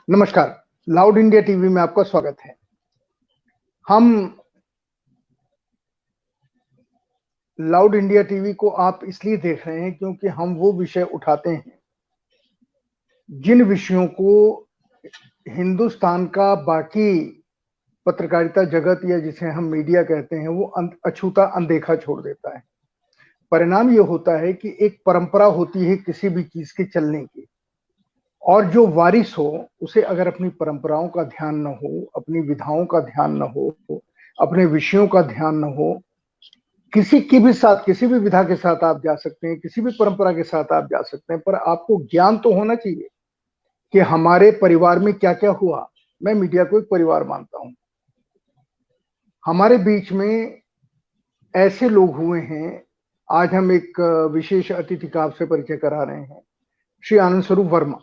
नमस्कार, loud India TV में आपका स्वागत है। हम लाउड इंडिया टीवी को आप इसलिए देख रहे हैं क्योंकि हम वो विषय उठाते हैं जिन विषयों को हिंदुस्तान का बाकी पत्रकारिता जगत या जिसे हम मीडिया कहते हैं वो अछूता अनदेखा छोड़ देता है। परिणाम ये होता है कि एक परंपरा होती है किसी भी चीज के चलने की, और जो वारिस हो उसे अगर अपनी परंपराओं का ध्यान न हो, अपनी विधाओं का ध्यान न हो, अपने विषयों का ध्यान न हो, किसी की भी साथ, किसी भी विधा के साथ आप जा सकते हैं, किसी भी परंपरा के साथ आप जा सकते हैं, पर आपको ज्ञान तो होना चाहिए कि हमारे परिवार में क्या क्या हुआ। मैं मीडिया को एक परिवार मानता हूं। हमारे बीच में ऐसे लोग हुए हैं, आज हम एक विशेष अतिथि का आपसे परिचय करा रहे हैं, श्री आनंद स्वरूप वर्मा।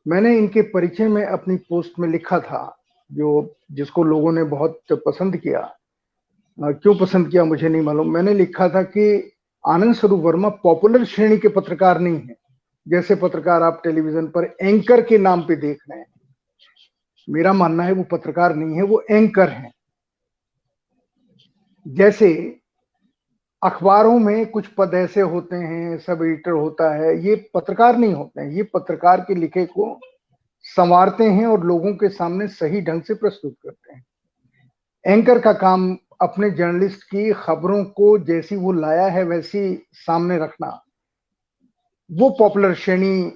मैंने इनके परिचय में अपनी पोस्ट में लिखा था, जिसको लोगों ने बहुत पसंद किया। क्यों पसंद किया मुझे नहीं मालूम। मैंने लिखा था कि आनंद स्वरूप वर्मा पॉपुलर श्रेणी के पत्रकार नहीं है, जैसे पत्रकार आप टेलीविजन पर एंकर के नाम पे देख रहे हैं। मेरा मानना है वो पत्रकार नहीं है, वो एंकर हैं। जैसे अखबारों में कुछ पद ऐसे होते हैं, सब एडिटर होता है, ये पत्रकार नहीं होते हैं। ये पत्रकार के लिखे को संवारते हैं और लोगों के सामने सही ढंग से प्रस्तुत करते हैं। एंकर का काम अपने जर्नलिस्ट की खबरों को जैसी वो लाया है वैसी सामने रखना। वो पॉपुलर श्रेणी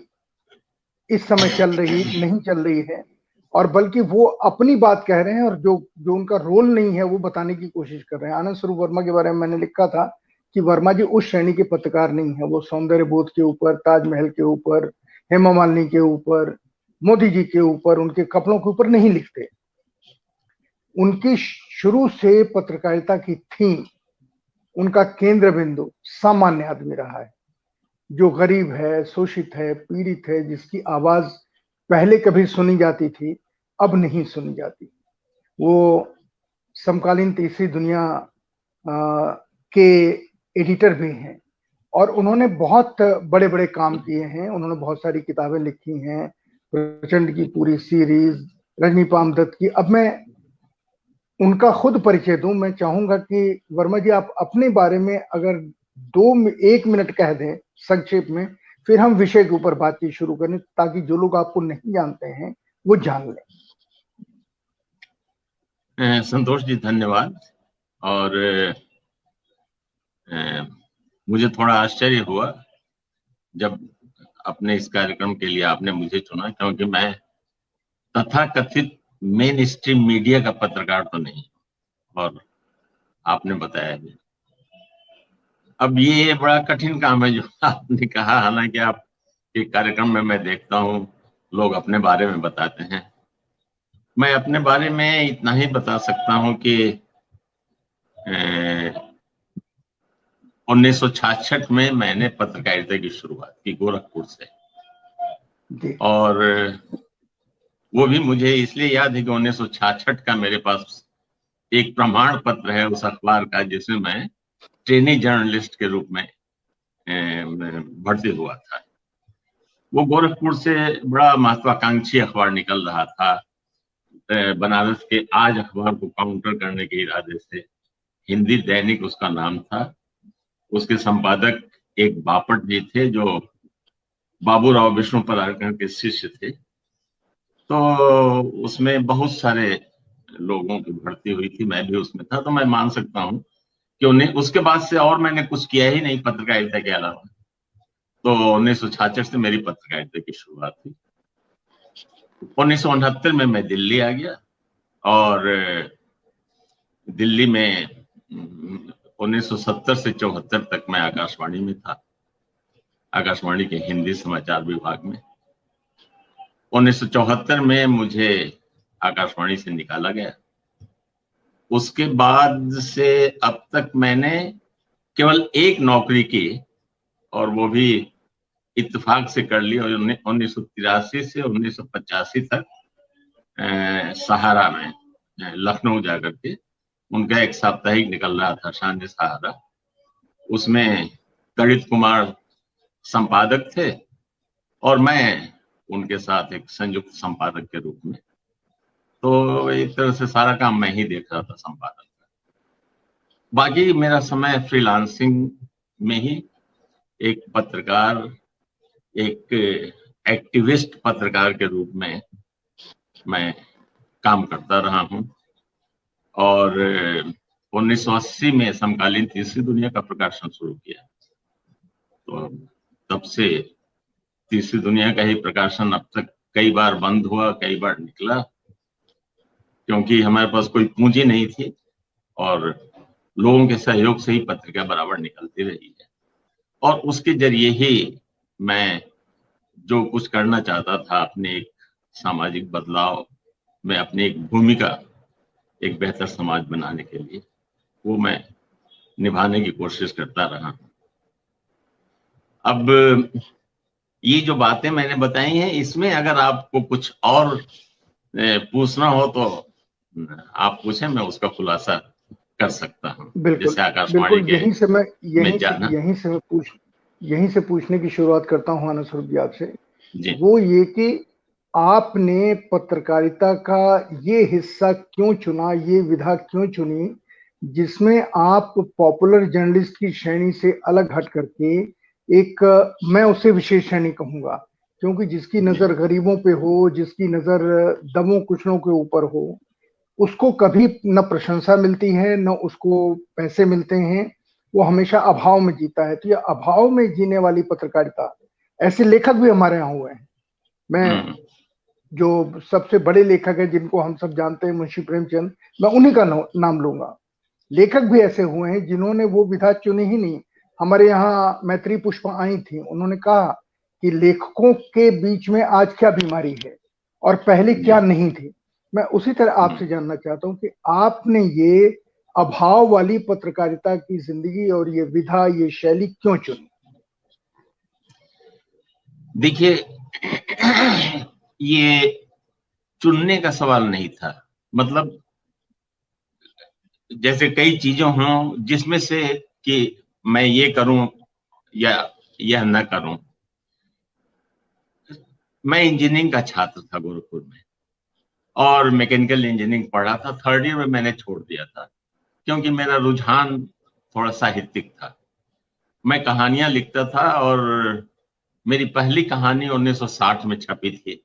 इस समय नहीं चल रही है, और बल्कि वो अपनी बात कह रहे हैं और जो उनका रोल नहीं है वो बताने की कोशिश कर रहे हैं। आनंद स्वरूप वर्मा के बारे में मैंने लिखा था कि वर्मा जी उस श्रेणी के पत्रकार नहीं है। वो सौंदर्य बोध के ऊपर, ताजमहल के ऊपर, हेमा मालिनी के ऊपर, मोदी जी के ऊपर, उनके कपड़ों के ऊपर नहीं लिखते। उनकी शुरू से पत्रकारिता की थीम, उनका केंद्र बिंदु सामान्य आदमी रहा है, जो गरीब है, शोषित है, पीड़ित है, जिसकी आवाज पहले कभी सुनी जाती थी, अब नहीं सुनी जाती। वो समकालीन तीसरी दुनिया के एडिटर भी हैं और उन्होंने बहुत बड़े बड़े काम किए हैं। उन्होंने बहुत सारी किताबें लिखी हैं, प्रचंड की पूरी सीरीज, रजनी पामदत्त की। अब मैं उनका खुद परिचय दूं। मैं चाहूंगा कि वर्मा जी आप अपने बारे में अगर 1 मिनट कह दें संक्षेप में, फिर हम विषय के ऊपर बातचीत शुरू करें ताकि जो लोग आपको नहीं जानते हैं वो जान लें। संतोष जी धन्यवाद। और मुझे थोड़ा आश्चर्य हुआ जब अपने इस कार्यक्रम के लिए आपने मुझे चुना, क्योंकि मैं तथाकथित मेन स्ट्रीम मीडिया का पत्रकार तो नहीं, और आपने बताया भी। अब ये बड़ा कठिन काम है जो आपने कहा। हालांकि आप के कार्यक्रम में मैं देखता हूँ लोग अपने बारे में बताते हैं। मैं अपने बारे में इतना ही बता सकता हूँ कि 1966 में मैंने पत्रकारिता की शुरुआत की गोरखपुर से। और वो भी मुझे इसलिए याद है कि 1966 का मेरे पास एक प्रमाण पत्र है उस अखबार का, जिसमें मैं ट्रेनी जर्नलिस्ट के रूप में भर्ती हुआ था। वो गोरखपुर से बड़ा महत्वाकांक्षी अखबार निकल रहा था। बनारस के आज अखबार को काउंटर करने के इरादे से। हिंदी दैनिक उसका नाम था। उसके संपादक एक बापट जी थे जो बाबूराव विष्णु परारकर के शिष्य थे। तो उसमें बहुत सारे लोगों की भर्ती हुई थी, मैं भी उसमें था। तो मैं मान सकता हूँ कि उन्हें उसके बाद से और मैंने कुछ किया ही नहीं पत्रकारिता के अलावा। तो 1966 से मेरी पत्रकारिता की शुरुआत हुई। 1969 में मैं दिल्ली आ गया, और दिल्ली में 1970 से 74 तक मैं आकाशवाणी में था, आकाशवाणी के हिंदी समाचार विभाग में। 1974 में मुझे आकाशवाणी से निकाला गया। उसके बाद से अब तक मैंने केवल एक नौकरी की, और वो भी इत्तेफाक से कर ली। और 1983 से 1985 तक सहारा में, लखनऊ जाकर के उनका एक साप्ताहिक निकल रहा था, शान सहारा। उसमें तड़ित कुमार संपादक थे और मैं उनके साथ एक संयुक्त संपादक के रूप में। तो एक तरह से सारा काम मैं ही देख रहा था संपादक का। बाकी मेरा समय फ्रीलांसिंग में ही एक पत्रकार, एक एक्टिविस्ट पत्रकार के रूप में मैं काम करता रहा हूं। और 1980 में समकालीन तीसरी दुनिया का प्रकाशन शुरू किया। तो तब से तीसरी दुनिया का ही प्रकाशन अब तक कई बार बंद हुआ, कई बार निकला, क्योंकि हमारे पास कोई पूंजी नहीं थी और लोगों के सहयोग से ही पत्रिका बराबर निकलती रही है। और उसके जरिए ही मैं जो कुछ करना चाहता था अपने एक सामाजिक बदलाव में, अपनी एक भूमिका एक बेहतर समाज बनाने के लिए, वो मैं निभाने की कोशिश करता रहा। अब ये जो बातें मैंने बताई हैं, इसमें अगर आपको कुछ और पूछना हो तो आप पूछें, मैं उसका खुलासा कर सकता हूँ। बिल्कुल, जैसे आकाशवाणी के यहीं से पूछने की शुरुआत करता हूँ आनंद स्वरूप जी आपसे। वो ये कि आपने पत्रकारिता का ये हिस्सा क्यों चुना, ये विधा क्यों चुनी, जिसमें आप पॉपुलर जर्नलिस्ट की श्रेणी से अलग हट करके एक, मैं उसे विशेष श्रेणी कहूंगा, क्योंकि जिसकी नजर गरीबों पे हो, जिसकी नजर दमों कुचलों के ऊपर हो, उसको कभी न प्रशंसा मिलती है न उसको पैसे मिलते हैं, वो हमेशा अभाव में जीता है। तो ये अभाव में जीने वाली पत्रकारिता, ऐसे लेखक भी हमारे यहाँ हुए हैं। मैं जो सबसे बड़े लेखक हैं जिनको हम सब जानते हैं, मुंशी प्रेमचंद, मैं उन्हीं का नाम लूंगा। लेखक भी ऐसे हुए हैं जिन्होंने वो विधा चुनी ही नहीं। हमारे यहाँ मैत्री पुष्पा आई थी, उन्होंने कहा कि लेखकों के बीच में आज क्या बीमारी है और पहले क्या नहीं थी। मैं उसी तरह आपसे जानना चाहता हूं कि आपने ये अभाव वाली पत्रकारिता की जिंदगी और ये विधा, ये शैली क्यों चुनी? देखिए, ये चुनने का सवाल नहीं था। मतलब जैसे कई चीजें हों जिसमें से कि मैं ये करूं या यह न करूं। मैं इंजीनियरिंग का छात्र था गोरखपुर में और मैकेनिकल इंजीनियरिंग पढ़ा था। 3rd ईयर में मैंने छोड़ दिया था क्योंकि मेरा रुझान थोड़ा साहित्यिक था। मैं कहानियां लिखता था और मेरी पहली कहानी 1960 में छपी थी।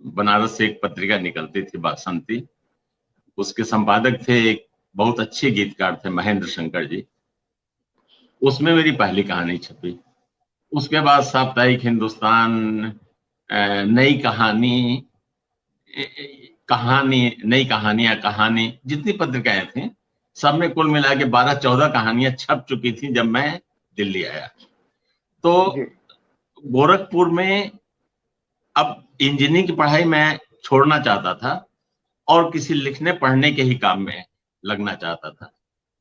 बनारस से एक पत्रिका निकलती थी बासंती, उसके संपादक थे एक बहुत अच्छे गीतकार थे महेंद्र शंकर जी। उसमें मेरी पहली कहानी छपी। उसके बाद साप्ताहिक हिंदुस्तान, नई कहानी, नई कहानियां, कहानी, जितनी पत्रिकाएं थी सब में कुल मिला के 12-14 कहानियां छप चुकी थी जब मैं दिल्ली आया। तो गोरखपुर में अब इंजीनियरिंग की पढ़ाई मैं छोड़ना चाहता था और किसी लिखने पढ़ने के ही काम में लगना चाहता था।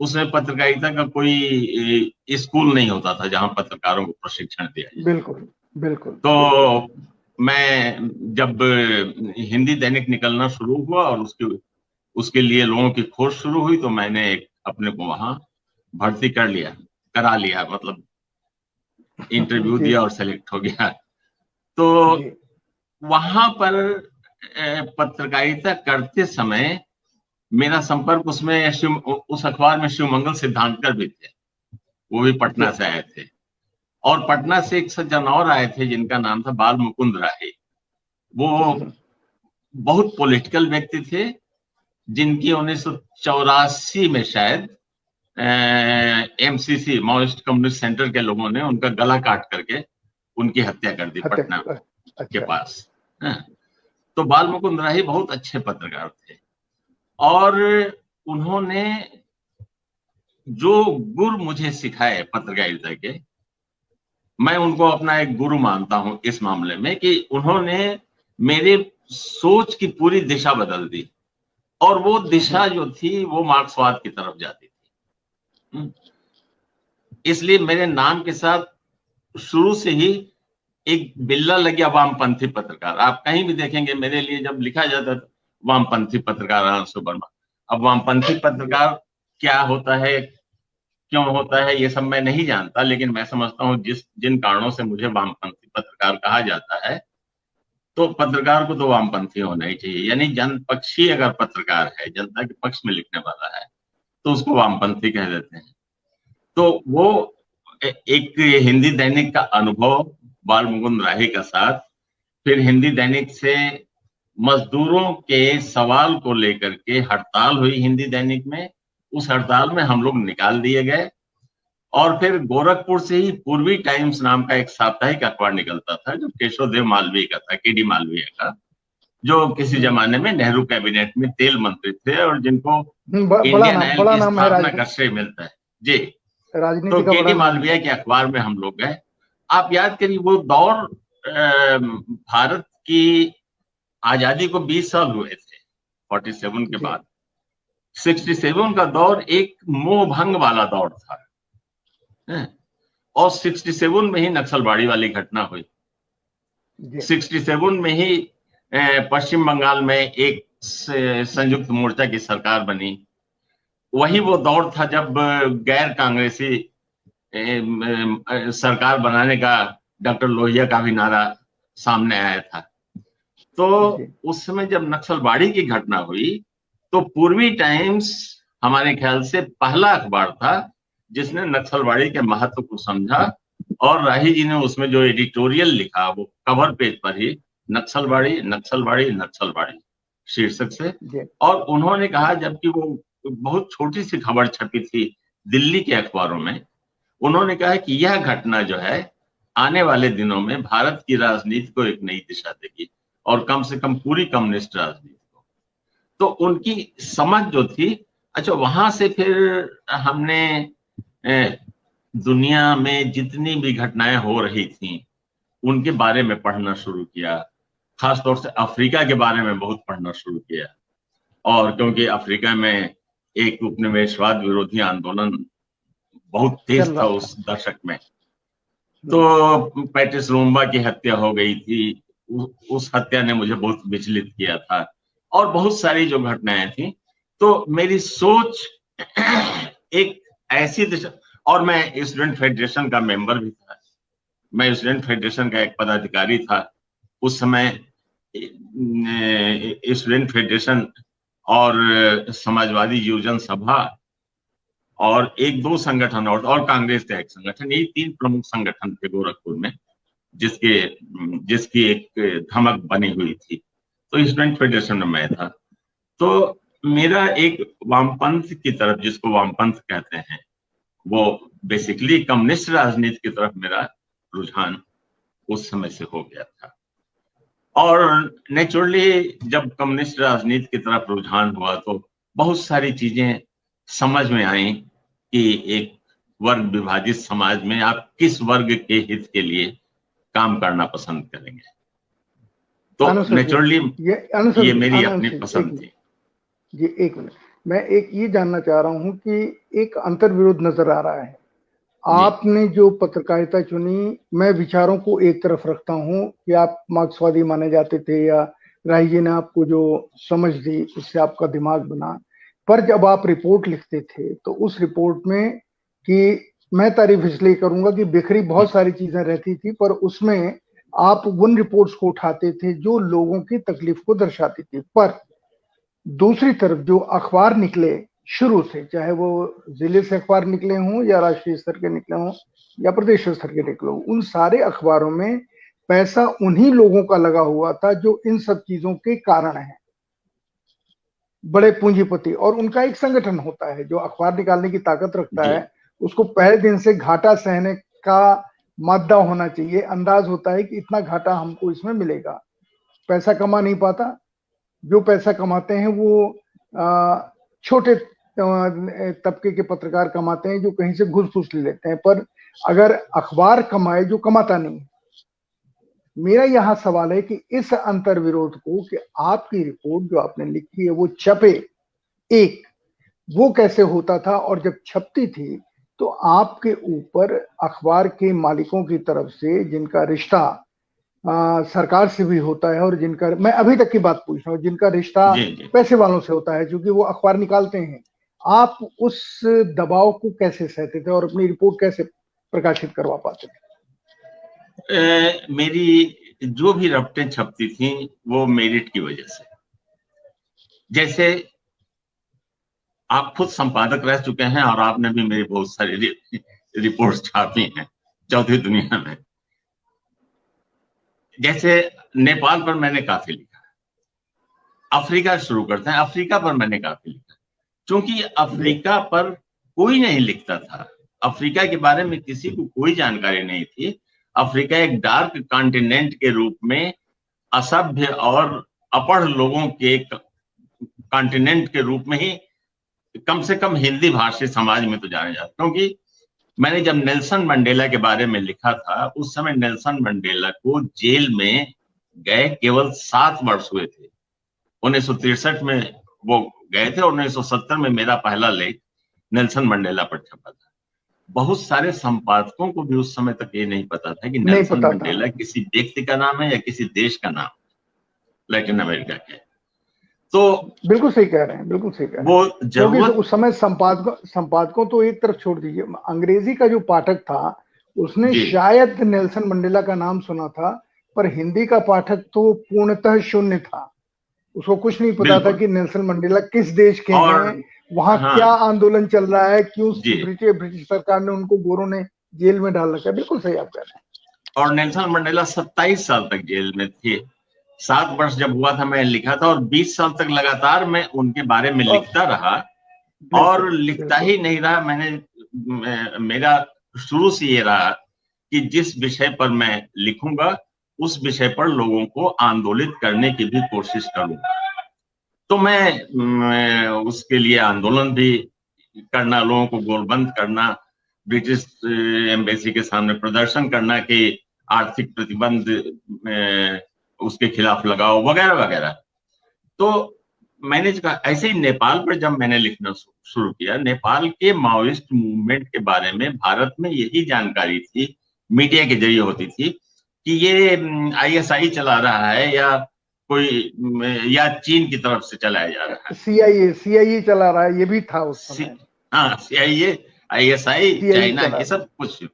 उसमें पत्रकारिता का कोई स्कूल नहीं होता था जहां पत्रकारों को प्रशिक्षण दिया जाए। बिल्कुल बिल्कुल। तो मैं जब हिंदी दैनिक निकलना शुरू हुआ और उसके लिए लोगों की खोज शुरू हुई तो मैंने अपने को वहां भर्ती करा लिया, मतलब इंटरव्यू दिया और सेलेक्ट हो गया। तो वहां पर पत्रकारिता करते समय मेरा संपर्क उसमें उस अखबार में शिवमंगल सिद्धांतकर भी थे, वो भी पटना से आए थे। और पटना से एक सज्जन और आए थे जिनका नाम था बाल मुकुंद राही। वो बहुत पॉलिटिकल व्यक्ति थे जिनकी 1984 में शायद MCC माओइस्ट कम्युनिस्ट सेंटर के लोगों ने उनका गला काट करके उनकी हत्या कर दी पटना के पास। तो बाल मुकुंद राही बहुत अच्छे पत्रकार थे और उन्होंने जो गुर मुझे सिखाए पत्रकारिता के, मैं उनको अपना एक गुरु मानता हूं इस मामले में कि उन्होंने मेरे सोच की पूरी दिशा बदल दी और वो दिशा जो थी वो मार्क्सवाद की तरफ जाती थी। इसलिए मेरे नाम के साथ शुरू से ही एक बिल्ला लग गया वामपंथी पत्रकार। आप कहीं भी देखेंगे मेरे लिए जब लिखा जाता था वामपंथी पत्रकार आनंद वर्मा। अब वामपंथी पत्रकार क्या होता है क्यों होता है ये सब मैं नहीं जानता, लेकिन मैं समझता हूँ जिन कारणों से मुझे वामपंथी पत्रकार कहा जाता है, तो पत्रकार को तो वामपंथी होना ही चाहिए। यानी जनपक्षी अगर पत्रकार है, जनता के पक्ष में लिखने वाला है, तो उसको वामपंथी कह देते हैं। तो वो एक हिंदी दैनिक का अनुभव बाल मुकुंद राही का साथ, फिर हिंदी दैनिक से मजदूरों के सवाल को लेकर के हड़ताल हुई हिंदी दैनिक में, उस हड़ताल में हम लोग निकाल दिए गए। और फिर गोरखपुर से ही पूर्वी टाइम्स नाम का एक साप्ताहिक अखबार निकलता था, जो केशव देव मालवीय का था, केडी मालवीय का, जो किसी जमाने में नेहरू कैबिनेट में तेल मंत्री थे और जिनको इंडियन ऑयल की स्थापना का श्रेय मिलता है जी। तो केडी मालवीय के अखबार में हम लोग गए। आप याद करिए, वो दौर भारत की आजादी को 20 साल हुए थे 47 के बाद। 67 का दौर एक मोह भंग वाला दौर था, और 67 में ही नक्सलबाड़ी वाली घटना हुई। 67 में ही पश्चिम बंगाल में एक संयुक्त मोर्चा की सरकार बनी। वही वो दौर था जब गैर कांग्रेसी सरकार बनाने का डॉक्टर लोहिया का भी नारा सामने आया था। तो उस समय जब नक्सलबाड़ी की घटना हुई, तो पूर्वी टाइम्स हमारे ख्याल से पहला अखबार था जिसने नक्सलबाड़ी के महत्व को समझा, और राही जी ने उसमें जो एडिटोरियल लिखा वो कवर पेज पर ही नक्सलबाड़ी नक्सलबाड़ी नक्सलबाड़ी शीर्षक से। और उन्होंने कहा, जबकि वो बहुत छोटी सी खबर छपी थी दिल्ली के अखबारों में, उन्होंने कहा कि यह घटना जो है आने वाले दिनों में भारत की राजनीति को एक नई दिशा देगी, और कम से कम पूरी कम्युनिस्ट राजनीति को। तो उनकी समझ जो थी, अच्छा, वहां से फिर हमने दुनिया में जितनी भी घटनाएं हो रही थी उनके बारे में पढ़ना शुरू किया। खासतौर से अफ्रीका के बारे में बहुत पढ़ना शुरू किया, और क्योंकि अफ्रीका में एक उपनिवेशवाद विरोधी आंदोलन बहुत तेज था उस दशक में, तो पैट्रिस लुमुम्बा की हत्या हो गई थी। उस हत्या ने मुझे बहुत विचलित किया था, और बहुत सारी जो घटनाएं थी। तो मेरी सोच एक ऐसी दिशा, और मैं स्टूडेंट फेडरेशन का मेंबर भी था, मैं स्टूडेंट फेडरेशन का एक पदाधिकारी था उस समय। स्टूडेंट फेडरेशन और समाजवादी युवजन सभा और एक दो संगठन और कांग्रेस का एक संगठन, यही 3 प्रमुख संगठन थे गोरखपुर में जिसकी एक धमक बनी हुई थी। तो स्टूडेंट फेडरेशन में मैं था। तो मेरा एक वामपंथ की तरफ, जिसको वामपंथ कहते हैं, वो बेसिकली कम्युनिस्ट राजनीति की तरफ मेरा रुझान उस समय से हो गया था। और नेचुरली जब कम्युनिस्ट राजनीति की तरफ रुझान हुआ तो बहुत सारी चीजें समझ में आई कि एक वर्ग विभाजित समाज में आप किस वर्ग के हित के लिए काम करना पसंद करेंगे। तो नेचुरली ये मेरी अपनी पसंद थी जी। एक मिनट, मैं एक ये जानना चाह रहा हूँ कि एक अंतर्विरोध नजर आ रहा है। आपने जो पत्रकारिता चुनी, मैं विचारों को एक तरफ रखता हूँ कि आप मार्क्सवादी माने जाते थे, या राही जी ने आपको जो समझ दी उससे आपका दिमाग बना, पर जब आप रिपोर्ट लिखते थे तो उस रिपोर्ट में, कि मैं तारीफ इसलिए करूंगा कि बिखरी बहुत सारी चीजें रहती थी, पर उसमें आप उन रिपोर्ट्स को उठाते थे जो लोगों की तकलीफ को दर्शाती थी। पर दूसरी तरफ जो अखबार निकले शुरू से, चाहे वो जिले से अखबार निकले हों या राष्ट्रीय स्तर के निकले हों या प्रदेश स्तर के निकले हों, उन सारे अखबारों में पैसा उन्हीं लोगों का लगा हुआ था जो इन सब चीजों के कारण है, बड़े पूंजीपति। और उनका एक संगठन होता है जो अखबार निकालने की ताकत रखता है, उसको पहले दिन से घाटा सहने का मादा होना चाहिए, अंदाज होता है कि इतना घाटा हमको इसमें मिलेगा। पैसा कमा नहीं पाता, जो पैसा कमाते हैं वो छोटे तबके के पत्रकार कमाते हैं जो कहीं से घुस फूस ले लेते हैं, पर अगर अखबार कमाए जो कमाता नहीं है। मेरा यहाँ सवाल है कि इस अंतर्विरोध को, कि आपकी रिपोर्ट जो आपने लिखी है वो छपे, एक वो कैसे होता था, और जब छपती थी तो आपके ऊपर अखबार के मालिकों की तरफ से, जिनका रिश्ता सरकार से भी होता है, और जिनका, मैं अभी तक की बात पूछ रहा हूँ, जिनका रिश्ता पैसे वालों से होता है क्योंकि वो अखबार निकालते हैं, आप उस दबाव को कैसे सहते थे और अपनी रिपोर्ट कैसे प्रकाशित करवा पाते थे? मेरी जो भी रपटें छपती थी वो मेरिट की वजह से। जैसे आप खुद संपादक रह चुके हैं और आपने भी मेरी बहुत सारी रिपोर्ट्स छापी हैं चौथी दुनिया में। जैसे नेपाल पर मैंने काफी लिखा, अफ्रीका शुरू करते हैं, अफ्रीका पर मैंने काफी लिखा, क्योंकि अफ्रीका पर कोई नहीं लिखता था, अफ्रीका के बारे में किसी को कोई जानकारी नहीं थी। अफ्रीका एक डार्क कॉन्टिनेंट के रूप में, असभ्य और अपढ़ लोगों के कॉन्टिनेंट के रूप में ही कम से कम हिंदी भाषी समाज में तो जाने जाता। क्योंकि मैंने जब नेल्सन मंडेला के बारे में लिखा था, उस समय नेल्सन मंडेला को जेल में गए केवल 7 वर्ष हुए थे। 1963 में वो गए थे और 1970 में मेरा पहला लेख नेल्सन मंडेला पर छपा था। बहुत सारे संपादकों को भी उस समय तक ये नहीं पता था कि नेल्सन मंडेला किसी व्यक्ति का नाम है या किसी देश का नाम, लैटिन अमेरिका के। तो बिल्कुल सही कह रहे हैं, बिल्कुल सही कह रहे हैं। वो जरूरत उस समय संपादकों तो एक तरफ छोड़ दीजिए, अंग्रेजी का जो पाठक था उसने शायद नेल्सन मंडेला का नाम सुना था, पर हिंदी का पाठक तो पूर्णतः शून्य था। उसको कुछ नहीं पता था कि नेल्सन मंडेला किस देश के हैं, वहां क्या आंदोलन चल रहा है, क्यों ब्रिटिश सरकार ने उनको, गोरों ने जेल में डाल रखा है। बिल्कुल सही आप कह रहे हैं। और नेल्सन मंडेला 27 साल तक जेल में थे। 7 वर्ष जब हुआ था मैं लिखा था, और 20 साल तक लगातार मैं उनके बारे में लिखता रहा और लिखता ही नहीं रहा। मेरा शुरू से ये रहा कि जिस विषय पर मैं लिखूंगा उस विषय पर लोगों को आंदोलित करने की भी कोशिश करूंगा। तो मैं उसके लिए आंदोलन भी करना, लोगों को गोलबंद करना, ब्रिटिश एम्बेसी के सामने प्रदर्शन करना कि आर्थिक प्रतिबंध उसके खिलाफ लगाओ, वगैरह वगैरह। तो मैंने कहा, ऐसे ही नेपाल पर जब मैंने लिखना शुरू किया, नेपाल के माओइस्ट मूवमेंट के बारे में भारत में यही जानकारी थी, मीडिया के जरिए होती थी कि ये ISI चला रहा है या कोई, या चीन की तरफ से चलाया जा रहा है। CIA चला रहा है, ये भी था उस समय। हाँ, CIA, ISI, चाइना, ये सब कुछ।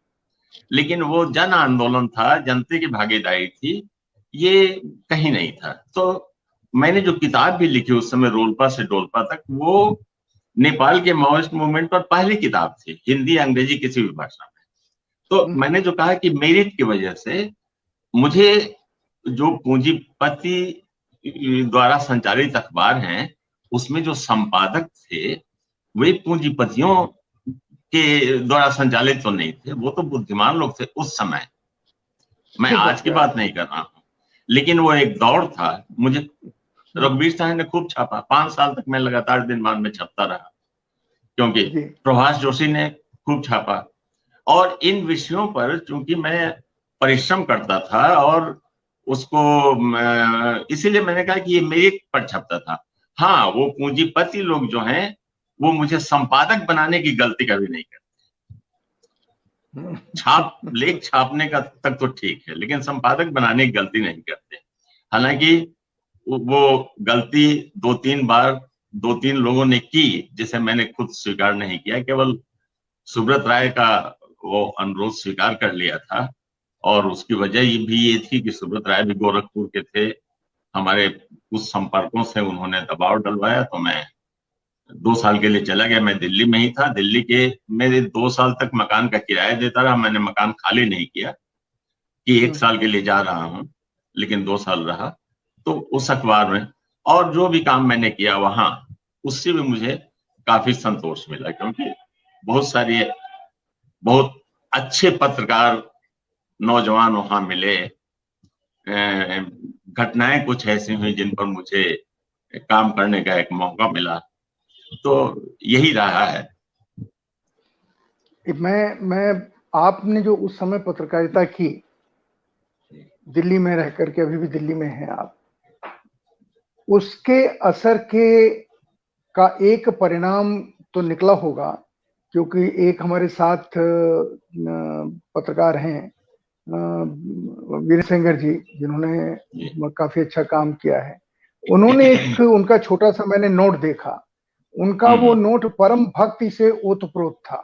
लेकिन वो जन आंदोलन था, जनता की भागीदारी थी, ये कहीं नहीं था। तो मैंने जो किताब भी लिखी उस समय, रोल्पा से डोल्पा तक, वो नेपाल के माओइस्ट मूवमेंट पर पहली किताब थी, हिंदी अंग्रेजी किसी भी भाषा में। तो मैंने जो कहा कि मेरिट की वजह से मुझे जो पूंजीपति द्वारा संचालित अखबार हैं उसमें जो संपादक थे वे पूंजीपतियों के द्वारा संचालित तो नहीं थे, वो तो बुद्धिमान लोग थे उस समय। मैं आज की बात नहीं कर रहा हूं, लेकिन वो एक दौर था। मुझे रघुवीर साहब ने खूब छापा, 5 साल तक मैं लगातार दिनमान में छपता रहा, क्योंकि प्रभाष जोशी ने खूब छापा। और इन विषयों पर चूंकि मैं परिश्रम करता था और उसको, इसीलिए मैंने कहा कि ये मेरे पर छपता था। हाँ, वो पूंजीपति लोग जो हैं वो मुझे संपादक बनाने की गलती कभी नहीं करते। लेख छापने का तक तो ठीक है, लेकिन संपादक बनाने की गलती नहीं करते। हालांकि वो गलती 2-3 बार 2-3 लोगों ने की, जिसे मैंने खुद स्वीकार नहीं किया। केवल सुब्रत राय का वो अनुरोध स्वीकार कर लिया था, और उसकी वजह भी ये थी कि सुब्रत राय भी गोरखपुर के थे। हमारे कुछ संपर्कों से उन्होंने दबाव डलवाया, तो मैं 2 साल के लिए चला गया। मैं दिल्ली में ही था। दिल्ली के मेरे 2 साल तक मकान का किराया देता रहा। मैंने मकान खाली नहीं किया कि 1 साल के लिए जा रहा हूं, लेकिन 2 साल रहा। तो उस अखबार में और जो भी काम मैंने किया वहां, उससे भी मुझे काफी संतोष मिला, क्योंकि बहुत अच्छे पत्रकार नौजवान वहां मिले। घटनाएं कुछ ऐसी हुई जिन पर मुझे काम करने का एक मौका मिला। तो यही रहा है। मैं आपने जो उस समय पत्रकारिता की, दिल्ली में रह करके, अभी भी दिल्ली में हैं आप, उसके असर का एक परिणाम तो निकला होगा, क्योंकि एक हमारे साथ पत्रकार हैं वीर सेंगर जी, जिन्होंने काफी अच्छा काम किया है। उन्होंने एक उनका छोटा सा मैंने नोट देखा, उनका वो नोट परम भक्ति से ओतप्रोत था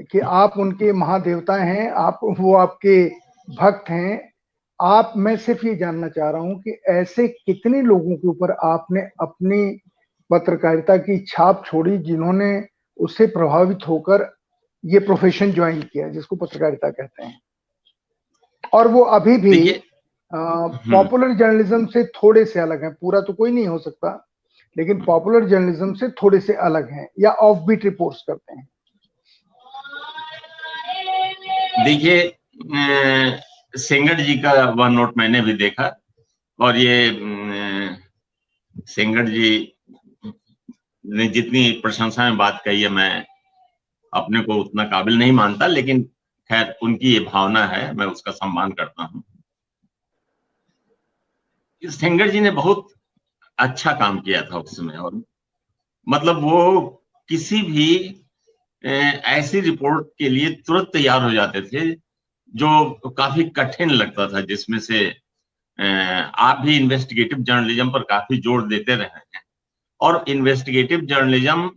कि आप उनके महादेवता हैं, आप वो आपके भक्त हैं। आप, मैं सिर्फ ये जानना चाह रहा हूं कि ऐसे कितने लोगों के ऊपर आपने अपनी पत्रकारिता की छाप छोड़ी जिन्होंने उससे प्रभावित होकर ये प्रोफेशन ज्वाइन किया जिसको पत्रकारिता कहते हैं, और वो अभी भी पॉपुलर जर्नलिज्म से थोड़े से अलग हैं। पूरा तो कोई नहीं हो सकता, लेकिन पॉपुलर जर्नलिज्म से थोड़े से अलग हैं या ऑफ बीट रिपोर्ट्स करते हैं। देखिए, सेंगर जी का वह नोट मैंने भी देखा, और ये सेंगर जी ने जितनी प्रशंसा में बात कही है, मैं अपने को उतना काबिल नहीं मानता, लेकिन खैर उनकी ये भावना है, मैं उसका सम्मान करता हूं। सेंगर जी ने बहुत अच्छा काम किया था उस समय, और मतलब वो किसी भी ऐसी रिपोर्ट के लिए तुरंत तैयार हो जाते थे जो काफी कठिन लगता था, जिसमें से आप भी इन्वेस्टिगेटिव जर्नलिज्म पर काफी जोर देते रहे हैं, और इन्वेस्टिगेटिव जर्नलिज्म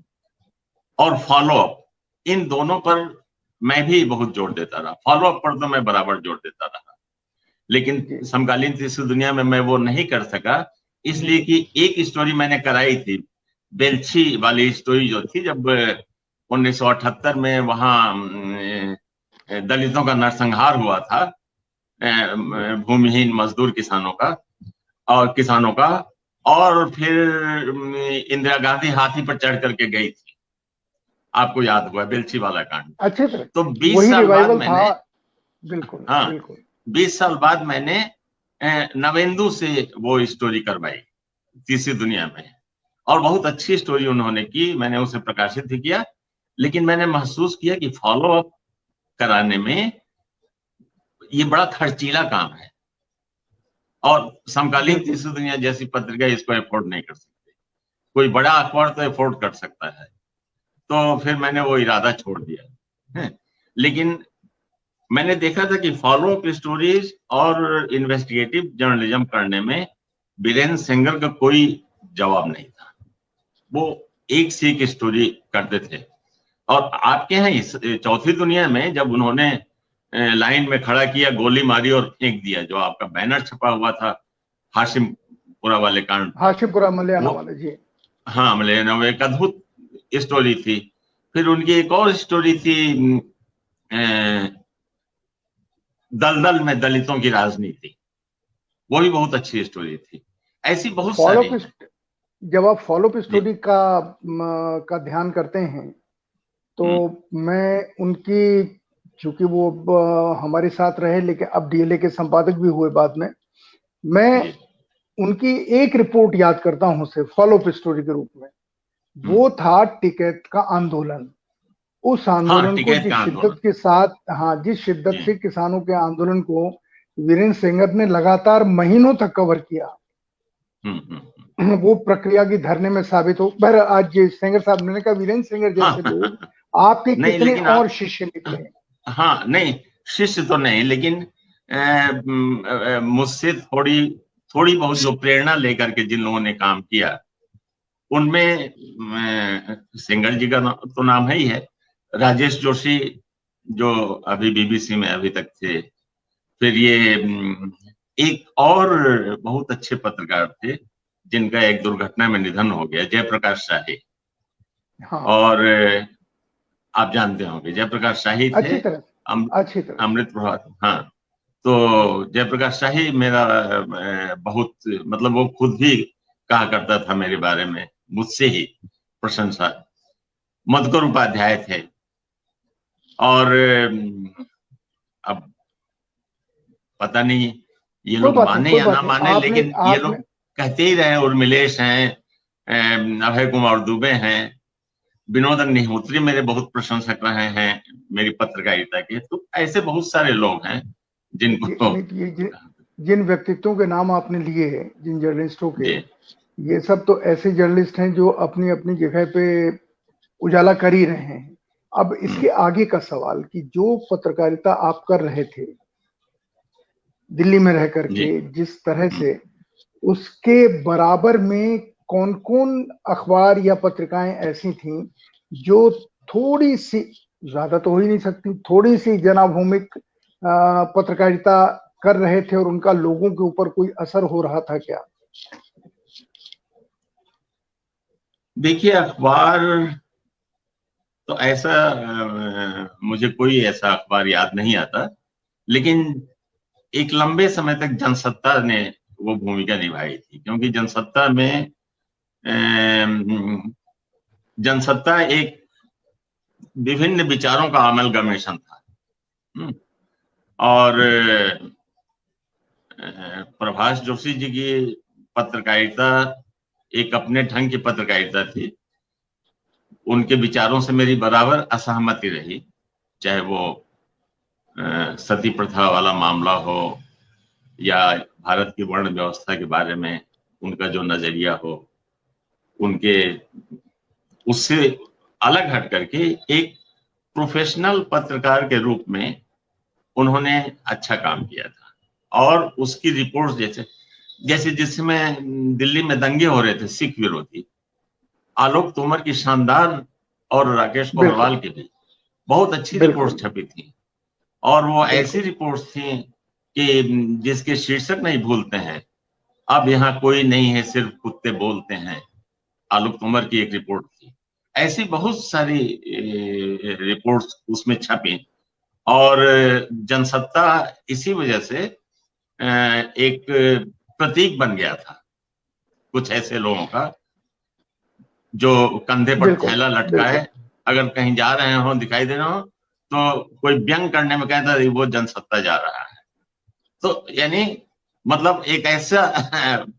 और फॉलोअप, इन दोनों पर मैं भी बहुत जोर देता रहा। फॉलोअप पर तो मैं बराबर जोर देता रहा, लेकिन समकालीन तीसरी दुनिया में मैं वो नहीं कर सका, इसलिए कि एक स्टोरी मैंने कराई थी, बेलछी वाली स्टोरी जो थी, जब 1978 में वहां दलितों का नरसंहार हुआ था, भूमिहीन मजदूर किसानों का, और फिर इंदिरा गांधी हाथी पर चढ़ करके गई थी, आपको याद हुआ बेलछी वाला कांड। अच्छे तरह तो 20 साल बाद मैंने, बिल्कुल, हाँ, बिल्कुल 20 साल बाद मैंने नवेंदु से वो स्टोरी करवाई तीसरी दुनिया में, और बहुत अच्छी स्टोरी उन्होंने की, मैंने उसे प्रकाशित भी किया। लेकिन मैंने महसूस किया कि फॉलो अप कराने में ये बड़ा खर्चीला काम है, और समकालीन तीसरी दुनिया जैसी पत्रिका इसको अफोर्ड नहीं कर सकती। कोई बड़ा अखबार तो अफोर्ड कर सकता है, तो फिर मैंने वो इरादा छोड़ दिया है। लेकिन मैंने देखा था कि फॉलो अप स्टोरीज और इन्वेस्टिगेटिव जर्नलिज्म करने में बीरेन सेंगर का कोई जवाब नहीं था। वो एक से एक स्टोरी करते थे, और आपके यहाँ इस चौथी दुनिया में जब उन्होंने लाइन में खड़ा किया, गोली मारी और फेंक दिया, जो आपका बैनर छपा हुआ था हाशिमपुरा वाले कांड, हाशिमपुरा मलयाना वाले जी, हाँ मलयाना, वो एक अद्भुत स्टोरी थी। फिर उनकी एक और स्टोरी थी, दलदल में दलितों की राजनीति, वो भी बहुत अच्छी स्टोरी थी। ऐसी बहुत सारी। जब आप फॉलोअप स्टोरी का ध्यान करते हैं तो मैं उनकी, चूंकि वो हमारे साथ रहे लेकिन अब डीएलए के संपादक भी हुए बाद में, मैं उनकी एक रिपोर्ट याद करता हूं से फॉलोअप स्टोरी के रूप में। वो था टिकैत का आंदोलन। उस आंदोलन को जिस शिद्दत के साथ, हाँ, जिस शिद्दत से किसानों के आंदोलन को वीरेंद्र सेंगर ने लगातार महीनों तक कवर किया, वो प्रक्रिया की धरने में साबित हो। पर आज सेंगर साहब ने कहा वीरेंद्र सेंगर जैसे लोग आपके कितने और शिष्य निकले। हाँ, नहीं शिष्य तो नहीं, लेकिन मुझसे थोड़ी बहुत जो प्रेरणा लेकर के जिन लोगों ने काम किया, उनमें सेंगर जी का तो नाम है ही है, राजेश जोशी जो अभी बीबीसी में अभी तक थे, फिर ये एक और बहुत अच्छे पत्रकार थे जिनका एक दुर्घटना में निधन हो गया, जयप्रकाश शाही। हाँ। और आप जानते होंगे जयप्रकाश शाही थे, अच्छी तरह अमृत प्रभात। हाँ, तो जयप्रकाश शाही मेरा बहुत, मतलब वो खुद भी कहा करता था मेरे बारे में, मुझसे ही प्रशंसा। मधुकर उपाध्याय थे, और अब पता नहीं ये लोग माने या ना माने, लेकिन ये लोग कहते ही रहे, उर्मिलेश हैं, अभय कुमार दुबे हैं, विनोद अग्निहोत्री मेरे बहुत प्रशंसक रहे हैं मेरी पत्रकारिता के। तो ऐसे बहुत सारे लोग हैं जिनको, जिन व्यक्तित्वों के नाम आपने लिए, जिन जर्नलिस्टों के, ये सब तो ऐसे जर्नलिस्ट हैं जो अपनी अपनी जगह पे उजाला कर ही रहे हैं। अब इसके आगे का सवाल कि जो पत्रकारिता आप कर रहे थे दिल्ली में रह करके, जिस तरह से, उसके बराबर में कौन कौन अखबार या पत्रिकाएं ऐसी थीं जो थोड़ी सी, ज्यादा तो हो ही नहीं सकती, थोड़ी सी जनाभूमिक पत्रकारिता कर रहे थे और उनका लोगों के ऊपर कोई असर हो रहा था क्या? देखिए, अखबार तो ऐसा मुझे कोई ऐसा अखबार याद नहीं आता, लेकिन एक लंबे समय तक जनसत्ता ने वो भूमिका निभाई थी, क्योंकि जनसत्ता में जनसत्ता एक विभिन्न विचारों का अमलगमेशन था। और प्रभाष जोशी जी की पत्रकारिता एक अपने ढंग की पत्रकारिता थी। उनके विचारों से मेरी बराबर असहमति रही, चाहे वो सती प्रथा वाला मामला हो या भारत की वर्ण व्यवस्था के बारे में उनका जो नजरिया हो, उनके उससे अलग हट करके एक प्रोफेशनल पत्रकार के रूप में उन्होंने अच्छा काम किया था। और उसकी रिपोर्ट जैसे जिसमें दिल्ली में दंगे हो रहे थे सिख विरोधी, आलोक तोमर की शानदार और राकेश कोहरवाल की भी बहुत अच्छी रिपोर्ट छपी थी। और वो ऐसी रिपोर्ट्स थी कि जिसके शीर्षक नहीं भूलते हैं, अब यहाँ कोई नहीं है सिर्फ कुत्ते बोलते हैं, आलोक तोमर की एक रिपोर्ट थी। ऐसी बहुत सारी रिपोर्ट्स उसमें छपी और जनसत्ता इसी वजह से एक प्रतीक बन गया था कुछ ऐसे लोगों का जो कंधे पर थैला लटकाए, अगर कहीं जा रहे हो, दिखाई दे रहे हो, तो कोई व्यंग करने में कहता है वो जनसत्ता जा रहा है। तो यानी मतलब एक ऐसा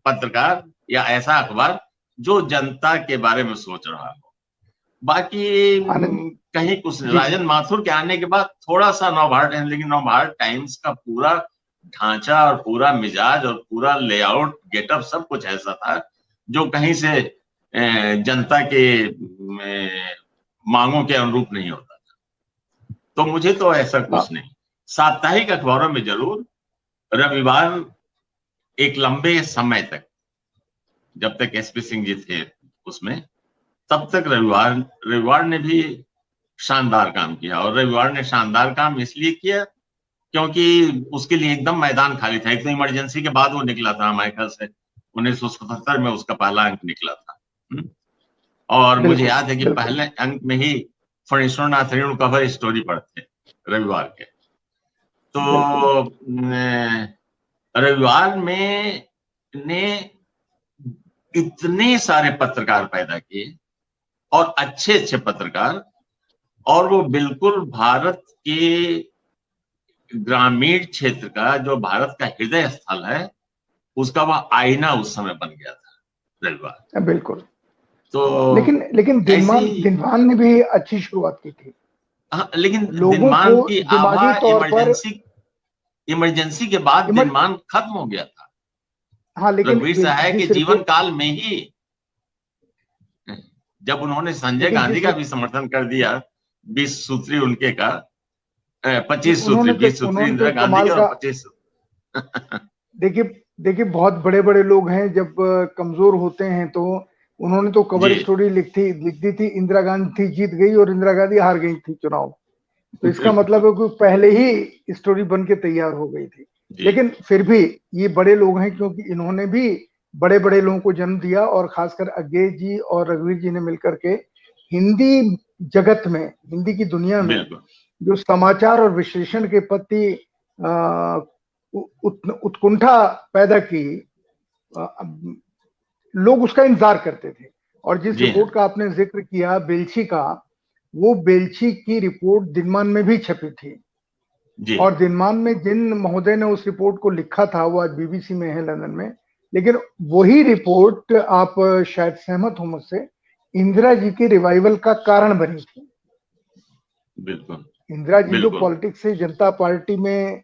पत्रकार या ऐसा अखबार जो जनता के बारे में सोच रहा हो। बाकी कहीं कुछ राजन माथुर के आने के बाद थोड़ा सा नवभारत, लेकिन नवभारत टाइम्स का पूरा ढांचा और पूरा मिजाज और पूरा लेआउट, गेटअप सब कुछ ऐसा था जो कहीं से जनता के मांगों के अनुरूप नहीं होता था। तो मुझे तो ऐसा कुछ नहीं। साप्ताहिक अखबारों में जरूर रविवार एक लंबे समय तक, जब तक एसपी सिंह जी थे उसमें, तब तक रविवार ने भी शानदार काम किया। और रविवार ने शानदार काम इसलिए किया क्योंकि उसके लिए एकदम मैदान खाली था। एक तो इमरजेंसी के बाद वो निकला था, हमारे ख्याल से 1977 में उसका पहला अंक निकला था। और मुझे याद है कि पहले अंक में ही फणीश्वरनाथ रेणु कवर स्टोरी पढ़ते रविवार के। तो रविवार में ने इतने सारे पत्रकार पैदा किए और अच्छे अच्छे पत्रकार, और वो बिल्कुल भारत के ग्रामीण क्षेत्र का, जो भारत का हृदय स्थल है, उसका वह आईना उस समय बन गया था रविवार। बिल्कुल। तो लेकिन दिनमान ने भी अच्छी शुरुआत की थी। हाँ, लेकिन दिनमान की आभा इमरजेंसी के बाद दिनमान खत्म हो गया था। हाँ, लेकिन रघुवीर सहाय के जीवन काल में ही, जब उन्होंने संजय गांधी का भी समर्थन कर दिया, 20 सूत्री उनके का, 25 सूत्री, 20 सूत्री इंदिरा गांधी का और 25 देखिए बहुत बड़े बड़े लोग हैं, जब कमजोर होते हैं तो उन्होंने तो कवर स्टोरी लिख दी थी, इंदिरा गांधी जीत गई और इंदिरा गांधी हार गई थी चुनाव। तो इसका मतलब है कि पहले ही स्टोरी बन के तैयार हो गई थी। लेकिन फिर भी ये बड़े लोग हैं, क्योंकि इन्होंने भी बड़े बड़े लोगों को जन्म दिया, और खासकर अज्ञे जी और रघुवीर जी ने मिलकर के हिंदी जगत में, हिंदी की दुनिया में जो समाचार और विश्लेषण के प्रति उत्कंठा पैदा की, लोग उसका इंतजार करते थे। और जिस रिपोर्ट का आपने जिक्र किया बेल्छी का, वो बेल्छी की रिपोर्ट दिनमान में भी छपी थी। और दिनमान में जिन महोदय ने उस रिपोर्ट को लिखा था वो आज बीबीसी में है लंदन में, लेकिन वही रिपोर्ट, आप शायद सहमत हो मुझसे, इंदिरा जी के रिवाइवल का कारण बनी थी। बिल्कुल। इंदिरा जी जो पॉलिटिक्स से जनता पार्टी में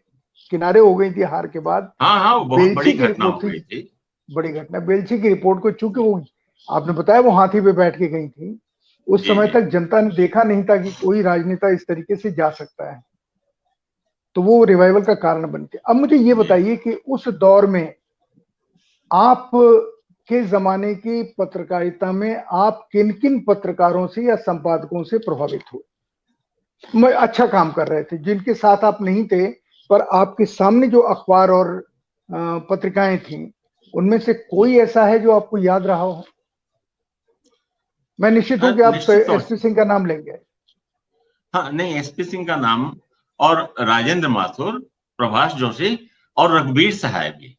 किनारे हो गई थी हार के बाद, बहुत बड़ी घटना हो गई थी। बड़ी घटना। बेल्छी की रिपोर्ट को, चूंकि वो आपने बताया वो हाथी पे बैठ के गई थी, उस समय तक जनता ने देखा नहीं था कि कोई राजनेता इस तरीके से जा सकता है, तो वो रिवाइवल का कारण बनती। अब मुझे ये बताइए कि उस दौर में आप के जमाने की पत्रकारिता में आप किन किन पत्रकारों से या संपादकों से प्रभावित हुए? मैं अच्छा काम कर रहे थे, जिनके साथ आप नहीं थे पर आपके सामने जो अखबार और पत्रिकाएं थी, उनमें से कोई ऐसा है जो आपको याद रहा हो? मैं निश्चित हूं कि आप एसपी सिंह का नाम लेंगे। हाँ, नहीं, एसपी सिंह का नाम और राजेंद्र माथुर, प्रभाष जोशी और रघुवीर सहाय भी।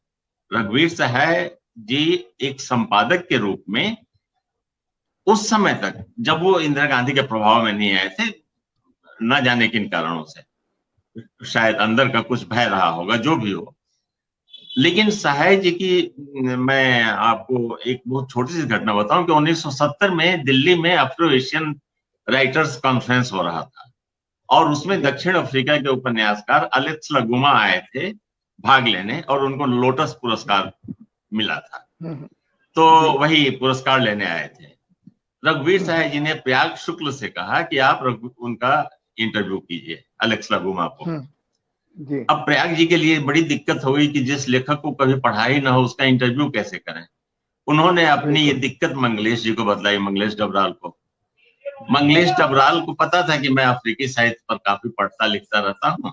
रघुवीर सहाय जी एक संपादक के रूप में उस समय तक, जब वो इंदिरा गांधी के प्रभाव में नहीं आए थे, न जाने किन कारणों से, शायद अंदर का कुछ भय रहा होगा, जो भी हो, लेकिन सहाय जी की मैं आपको एक बहुत छोटी सी घटना बताऊं कि 1970 में दिल्ली में अफ्रो एशियन राइटर्स कॉन्फ्रेंस हो रहा था और उसमें दक्षिण अफ्रीका के उपन्यासकार अलेक्स लगुमा आए थे भाग लेने और उनको लोटस पुरस्कार मिला था। तो वही पुरस्कार लेने आए थे। रघुवीर सहाय जी ने प्रयाग शुक्ल से कहा कि आप उनका इंटरव्यू कीजिए, अलेक्स लगुमा को। अब प्रयाग जी के लिए बड़ी दिक्कत हो गई कि जिस लेखक को कभी पढ़ा ही ना हो उसका इंटरव्यू कैसे करें। उन्होंने अपनी ये दिक्कत मंगलेश जी को बतलाई, मंगलेश डबराल को। मंगलेश डबराल को पता था कि मैं अफ्रीकी साहित्य पर काफी पढ़ता लिखता रहता हूँ,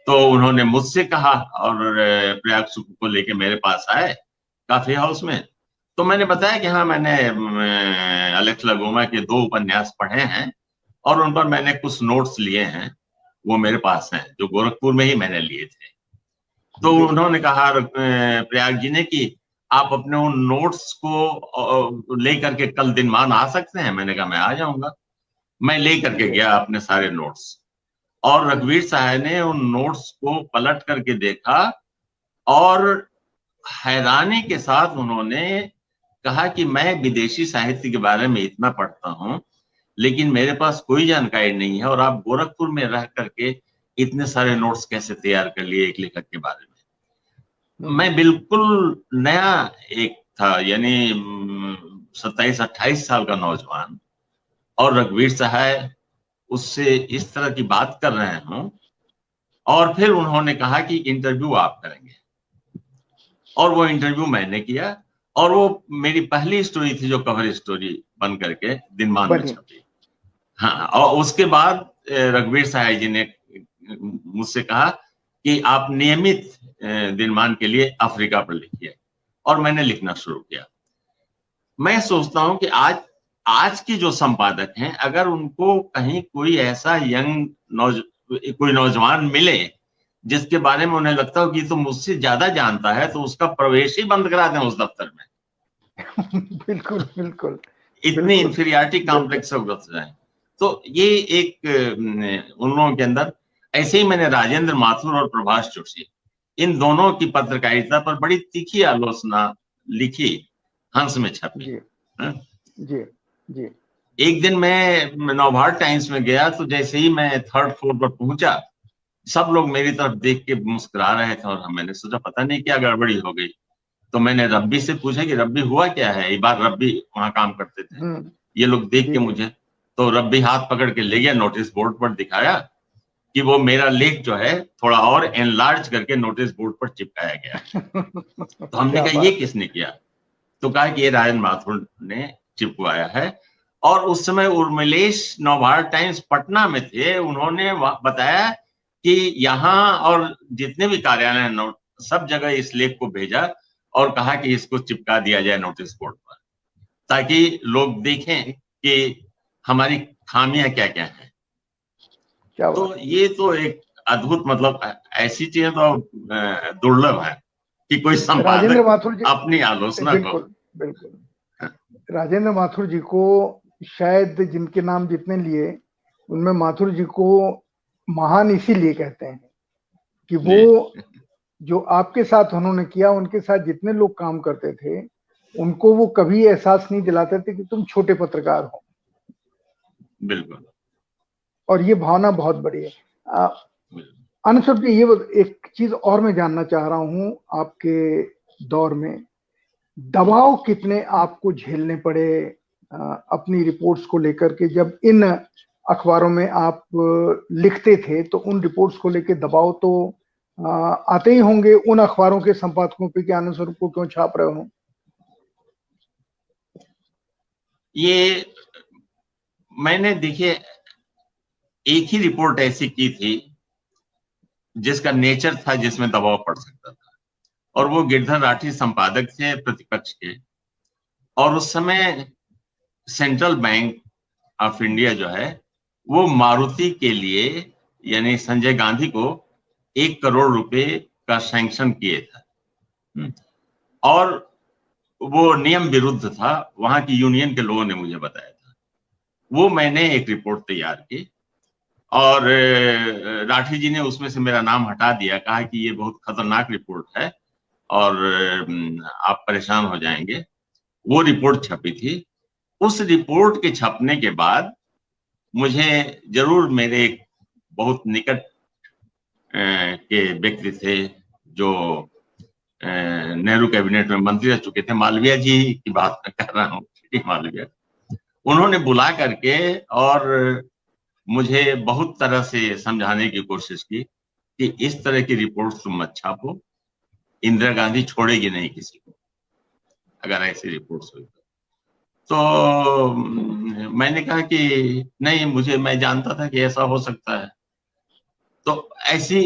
तो उन्होंने मुझसे कहा और प्रयाग शुक्ल को लेके मेरे पास आए काफी हाउस में। तो मैंने बताया कि हाँ, मैंने अलेक्स लगुमा के 2 उपन्यास पढ़े हैं और उन पर मैंने कुछ नोट्स लिए हैं, वो मेरे पास हैं, जो गोरखपुर में ही मैंने लिए थे। तो उन्होंने कहा प्रयाग जी ने कि आप अपने उन नोट्स को लेकर के कल दिनमान आ सकते हैं? मैंने कहा मैं आ जाऊंगा। मैं लेकर के गया अपने सारे नोट्स और रघुवीर सहाय ने उन नोट्स को पलट करके देखा और हैरानी के साथ उन्होंने कहा कि मैं विदेशी साहित्य के बारे में इतना पढ़ता हूं लेकिन मेरे पास कोई जानकारी नहीं है और आप गोरखपुर में रह करके इतने सारे नोट्स कैसे तैयार कर लिए एक लेखक के बारे में। मैं बिल्कुल नया एक था, यानी 27-28 साल का नौजवान, और रघुवीर सहाय उससे इस तरह की बात कर रहे हों और फिर उन्होंने कहा कि इंटरव्यू आप करेंगे और वो इंटरव्यू मैंने किया और वो मेरी पहली स्टोरी थी जो कवर स्टोरी बन करके दिनमान में छपी। हाँ, और उसके बाद रघुवीर सहाय जी ने मुझसे कहा कि आप नियमित दिनमान के लिए अफ्रीका पर लिखिए और मैंने लिखना शुरू किया। मैं सोचता हूं कि आज के जो संपादक हैं, अगर उनको कहीं कोई ऐसा कोई नौजवान मिले जिसके बारे में उन्हें लगता हो कि तो मुझसे ज्यादा जानता है, तो उसका प्रवेश ही बंद करा दें उस दफ्तर में। बिल्कुल बिल्कुल, इतनी इंफीरियरिटी कॉम्प्लेक्स हो जाए। तो ये एक उन लोगों के अंदर, ऐसे ही मैंने राजेंद्र माथुर और प्रभाष जोशी, इन दोनों की पत्रकारिता पर बड़ी तीखी आलोचना लिखी, हंस में छपी। जी जी। एक दिन मैं नवभारत टाइम्स में गया तो जैसे ही मैं 3rd फ्लोर पर पहुंचा, सब लोग मेरी तरफ देख के मुस्कुरा रहे थे और मैंने सोचा पता नहीं क्या गड़बड़ी हो गई। तो मैंने रब्बी से पूछा कि रब्बी हुआ क्या है। एक बार रब्बी वहां काम करते थे, ये लोग देख के मुझे, तो रब्बी हाथ पकड़ के ले गया, नोटिस बोर्ड पर दिखाया कि वो मेरा लेख जो है थोड़ा और एनलार्ज करके नोटिस बोर्ड पर चिपकाया गया। तो हमने कहा ये किसने किया? तो कहा कि ये राजेंद्र माथुर ने चिपकवाया है। और उस समय उर्मिलेश नवभारत टाइम्स पटना में थे, उन्होंने बताया कि यहाँ और जितने भी कार्यालय हैं सब जगह इस लेख को भेजा और कहा कि इसको चिपका दिया जाए नोटिस बोर्ड पर, ताकि लोग देखें कि हमारी खामियां क्या क्या हैं। तो ये तो एक अद्भुत, मतलब ऐसी चीजें तो दुर्लभ है कि कोई संपादक अपनी आलोचना को। बिल्कुल राजेंद्र माथुर जी को शायद जिनके नाम जितने लिए उनमें माथुर जी को महान इसीलिए कहते हैं कि वो जो आपके साथ उन्होंने किया, उनके साथ जितने लोग काम करते थे उनको वो कभी एहसास नहीं दिलाते थे कि तुम छोटे पत्रकार हो। बिल्कुल। और ये भावना बहुत बड़ी है। अनुसर जी, ये एक चीज और मैं जानना चाह रहा हूं, आपके दौर में दबाव कितने आपको झेलने पड़े अपनी रिपोर्ट्स को लेकर के? जब इन अखबारों में आप लिखते थे तो उन रिपोर्ट्स को लेकर दबाव तो आते ही होंगे उन अखबारों के संपादकों पे कि आनंद स्वरूप को क्यों छाप रहे हो? ये मैंने देखिए एक ही रिपोर्ट ऐसी की थी जिसका नेचर था जिसमें दबाव पड़ सकता था, और वो गिरधर राठी संपादक थे प्रतिपक्ष के, और उस समय सेंट्रल बैंक ऑफ इंडिया जो है वो मारुति के लिए यानी संजय गांधी को 1 करोड़ रुपए का सैंक्शन किए था, और वो नियम विरुद्ध था, वहां की यूनियन के लोगों ने मुझे बताया था। वो मैंने एक रिपोर्ट तैयार की और राठी जी ने उसमें से मेरा नाम हटा दिया, कहा कि ये बहुत खतरनाक रिपोर्ट है और आप परेशान हो जाएंगे। वो रिपोर्ट छपी थी। उस रिपोर्ट के छपने के बाद मुझे जरूर मेरे एक बहुत निकट के व्यक्ति थे जो नेहरू कैबिनेट में मंत्री रह चुके थे, मालवीय जी की बात मैं कर रहा हूँ, मालवीय, उन्होंने बुला करके और मुझे बहुत तरह से समझाने की कोशिश की कि इस तरह की रिपोर्ट तुम मत छापो, इंदिरा गांधी छोड़ेगी नहीं किसी को अगर ऐसी रिपोर्ट्स हुई तो मैंने कहा कि नहीं, मैं जानता था कि ऐसा हो सकता है। तो ऐसी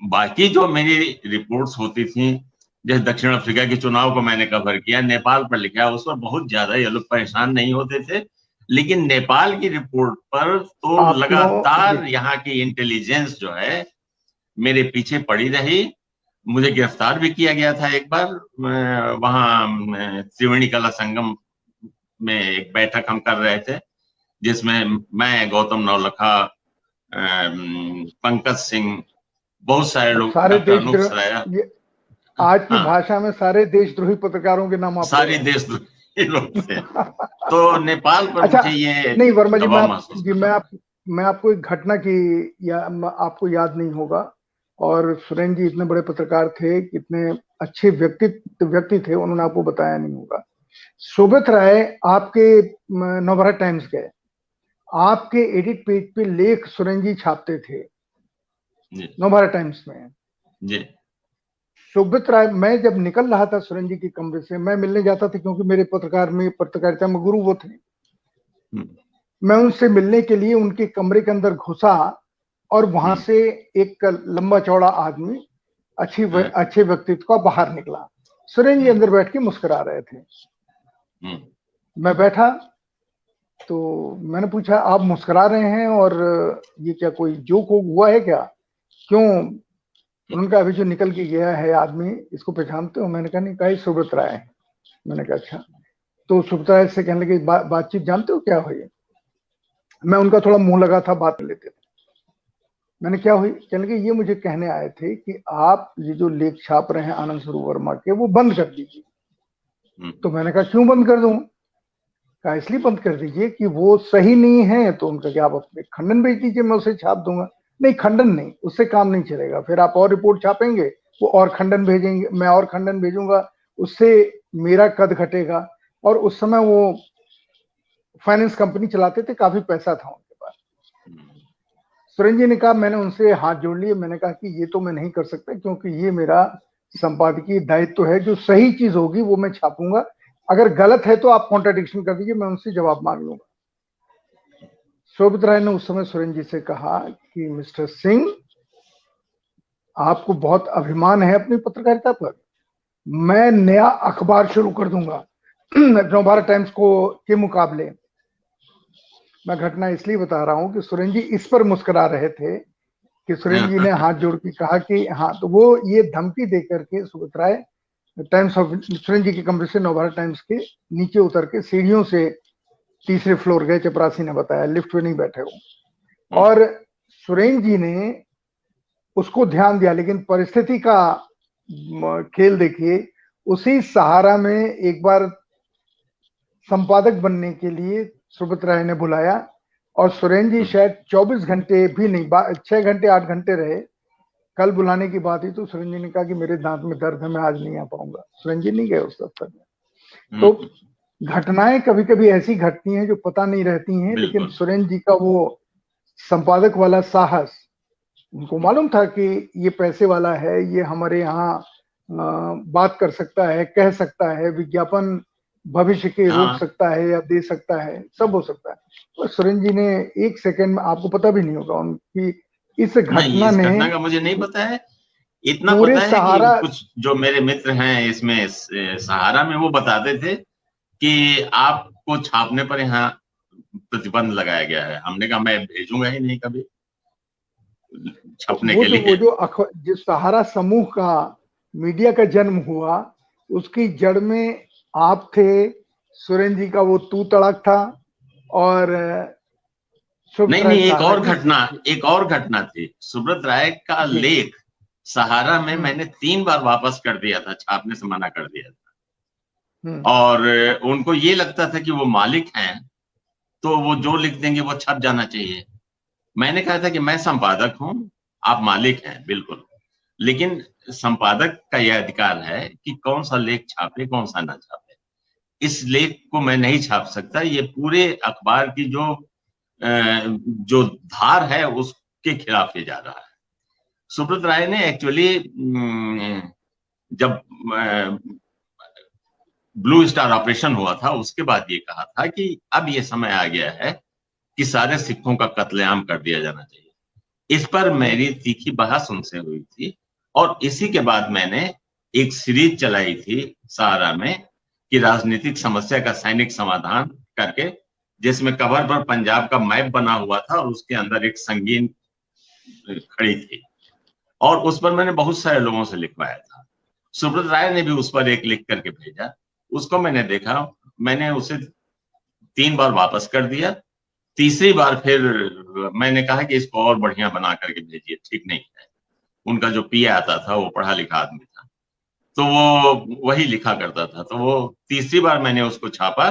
बाकी जो मेरी रिपोर्ट्स होती थी, जैसे दक्षिण अफ्रीका के चुनाव को मैंने कवर किया, नेपाल पर लिखा, उस पर बहुत ज्यादा ये लोग परेशान नहीं होते थे, लेकिन नेपाल की रिपोर्ट पर तो लगातार यहाँ की इंटेलिजेंस जो है मेरे पीछे पड़ी रही। मुझे गिरफ्तार भी किया गया था एक बार, वहां त्रिवेणी कला संगम में एक बैठक हम कर रहे थे जिसमें मैं, गौतम नवलखा, पंकज सिंह, बहुत सारे लोग, सारे आज की भाषा में सारे देशद्रोही पत्रकारों के नाम आप सारे देशद्रोही लोग थे। तो नेपाल पर अच्छा, मुझे ये नहीं वर्मा जी, मैं आपको एक घटना की आपको याद नहीं होगा, और सुरेन जी इतने बड़े पत्रकार थे, कितने अच्छे व्यक्ति थे, उन्होंने आपको बताया नहीं होगा। सुब्रत राय आपके नवभारत टाइम्स गए, आपके एडिट पेज पे लेख सुरेन जी छापते थे नवभारत टाइम्स में जी। सुब्रत राय, मैं जब निकल रहा था सुरेन जी के कमरे से, मैं मिलने जाता था क्योंकि मेरे पत्रकारिता में गुरु वो थे। मैं उनसे मिलने के लिए उनके कमरे के अंदर घुसा और वहां से एक लंबा चौड़ा आदमी अच्छे व्यक्तित्व का बाहर निकला। सुरेन जी अंदर बैठ के मुस्कुरा रहे थे। मैं बैठा तो मैंने पूछा, आप मुस्कुरा रहे हैं और ये क्या कोई जोक हुआ है क्या, क्यों? उन्होंने कहा, अभी जो निकल के गया है आदमी, इसको पहचानते हो? मैंने कहा नहीं। कहा सुब्रत राय है। मैंने कहा अच्छा। तो सुब्रत राय से कहने लगे, बातचीत जानते हो क्या हुई? मैं उनका थोड़ा मुंह लगा था, बात लेते थे। मैंने क्या हुई? कहने लगे, ये मुझे कहने आए थे कि आप ये जो लेख छाप रहे हैं आनंद स्वरूप वर्मा के, वो बंद कर दीजिए। तो मैंने कहा क्यों बंद कर दूं? कहा इसलिए बंद कर दीजिए कि वो सही नहीं है। तो उनका क्या, आप अपने खंडन भेज दीजिए, मैं उसे छाप दूंगा। नहीं, खंडन नहीं, उससे काम नहीं चलेगा। फिर आप और रिपोर्ट छापेंगे, वो और खंडन भेजेंगे, मैं और खंडन भेजूंगा, उससे मेरा कद घटेगा। और उस समय वो फाइनेंस कंपनी चलाते थे, काफी पैसा था उनके पास। सुरेन जी ने कहा, मैंने उनसे हाथ जोड़ लिए। मैंने कहा कि ये तो मैं नहीं कर सकता, क्योंकि ये मेरा संपादकीय दायित्व है, जो सही चीज होगी वो मैं छापूंगा, अगर गलत है तो आप कॉन्ट्राडिक्शन कर दीजिए, मैं उनसे जवाब मांग लूंगा। सुब्रत राय ने उस समय सुरेन जी से कहा कि मिस्टर सिंह, आपको बहुत अभिमान है अपनी पत्रकारिता पर, मैं नया अखबार शुरू कर दूंगा नवभारत टाइम्स के मुकाबले। मैं घटना इसलिए बता रहा हूं कि सुरेन जी इस पर मुस्कुरा रहे थे कि सुरेन जी ने हाथ जोड़ के कहा कि हाँ। तो वो ये धमकी देकर के सुब्रत राय टाइम्स ऑफ सुरेन जी के कमरे से नवभारत टाइम्स के नीचे उतर के सीढ़ियों से तीसरे फ्लोर गए, चपरासी ने बताया, लिफ्ट में नहीं बैठे हो। और सुरेन जी ने उसको ध्यान दिया, लेकिन परिस्थिति का खेल देखिए, उसी सहारा में एक बार संपादक बनने के लिए सुब्रत राय ने बुलाया, और सुरेन जी शायद 24 घंटे भी नहीं, 6 घंटे 8 घंटे रहे। कल बुलाने की बात हुई तो सुरेन जी ने कहा कि मेरे दांत में दर्द है, मैं आज नहीं आ पाऊंगा। सुरेन जी नहीं गए उस दफ्तर में। तो घटनाएं कभी कभी ऐसी घटती हैं जो पता नहीं रहती हैं, लेकिन सुरेन जी का वो संपादक वाला साहस, उनको मालूम था कि ये पैसे वाला है, ये हमारे यहाँ बात कर सकता है, कह सकता है, विज्ञापन भविष्य के रोक सकता है या दे सकता है, सब हो सकता है। तो सुरेंद्र जी ने 1 सेकंड में, आपको पता भी नहीं होगा उनकी इस घटना इस ने, घटना का मुझे नहीं पता है। इतना पूरे पता है कि सहारा, कुछ जो मेरे मित्र हैं इसमें सहारा में, वो बताते थे कि आपको छापने पर यहाँ प्रतिबंध लगाया गया है। हमने कहा मैं भेजूंगा ही नहीं कभी छपने के लिए। वो जो सहारा समूह का मीडिया का जन्म हुआ, उसकी जड़ में आप थे, सुरेंद्र जी का वो तू तड़क था, और नहीं, एक और घटना थी। सुब्रत राय का लेख सहारा में मैंने 3 बार वापस कर दिया था, छापने से मना कर दिया था। और उनको ये लगता था कि वो मालिक हैं, तो वो जो लिख देंगे वो छप जाना चाहिए। मैंने कहा था कि मैं संपादक हूं, आप मालिक हैं बिल्कुल, लेकिन संपादक का यह अधिकार है कि कौन सा लेख छापे कौन सा ना छापे। इस लेख को मैं नहीं छाप सकता। ये पूरे अखबार की जो धार है उसके खिलाफ ये जा रहा है। सुब्रत राय ने एक्चुअली जब ब्लू स्टार ऑपरेशन हुआ था उसके बाद ये कहा था कि अब ये समय आ गया है कि सारे सिखों का कत्लेआम कर दिया जाना चाहिए। इस पर मेरी तीखी बहस उनसे हुई थी, और इसी के बाद मैंने एक सीरीज चलाई थी सहारा में कि राजनीतिक समस्या का सैनिक समाधान करके, जिसमें कवर पर पंजाब का मैप बना हुआ था और उसके अंदर एक संगीन खड़ी थी, और उस पर मैंने बहुत सारे लोगों से लिखवाया था। सुब्रत राय ने भी उस पर एक लिख करके भेजा, उसको मैंने देखा, मैंने उसे 3 बार वापस कर दिया। तीसरी बार फिर मैंने कहा कि इसको और बढ़िया बना करके भेजिए, ठीक नहीं है। उनका जो पीए आता था वो पढ़ा लिखा आदमी था, तो वो वही लिखा करता था, तो वो तीसरी बार मैंने उसको छापा।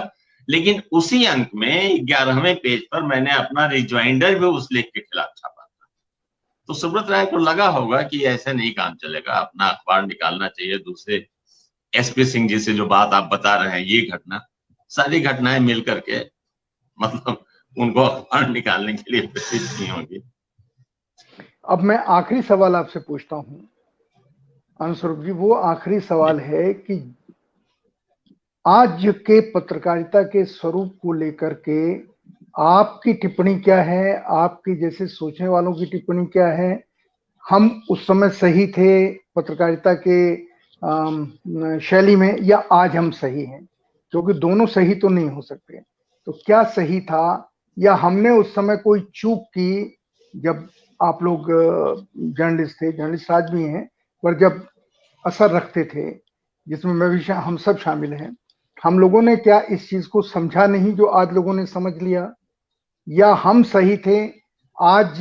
लेकिन उसी अंक में 11वें पेज पर मैंने अपना रिज्वाइंडर भी उस लेख के खिलाफ छापा था। तो सुब्रत राय को लगा होगा कि ऐसे नहीं काम चलेगा, अपना अखबार निकालना चाहिए। दूसरे एसपी सिंह जी से जो बात आप बता रहे हैं, ये घटना, सारी घटनाएं मिल करके मतलब उनको अखबार निकालने के लिए प्रेरित की होंगी। अब मैं आखिरी सवाल आपसे पूछता हूं अनुस्वरूप जी, वो आखिरी सवाल है कि आज के पत्रकारिता के स्वरूप को लेकर के आपकी टिप्पणी क्या है, आपकी जैसे सोचने वालों की टिप्पणी क्या है? हम उस समय सही थे पत्रकारिता के शैली में, या आज हम सही हैं? क्योंकि दोनों सही तो नहीं हो सकते। तो क्या सही था, या हमने उस समय कोई चूक की जब आप लोग जर्नलिस्ट थे, जर्नलिस्ट आज भी हैं, पर जब असर रखते थे, जिसमें मैं भी हम सब शामिल हैं, हम लोगों ने क्या इस चीज को समझा नहीं जो आज लोगों ने समझ लिया, या हम सही थे आज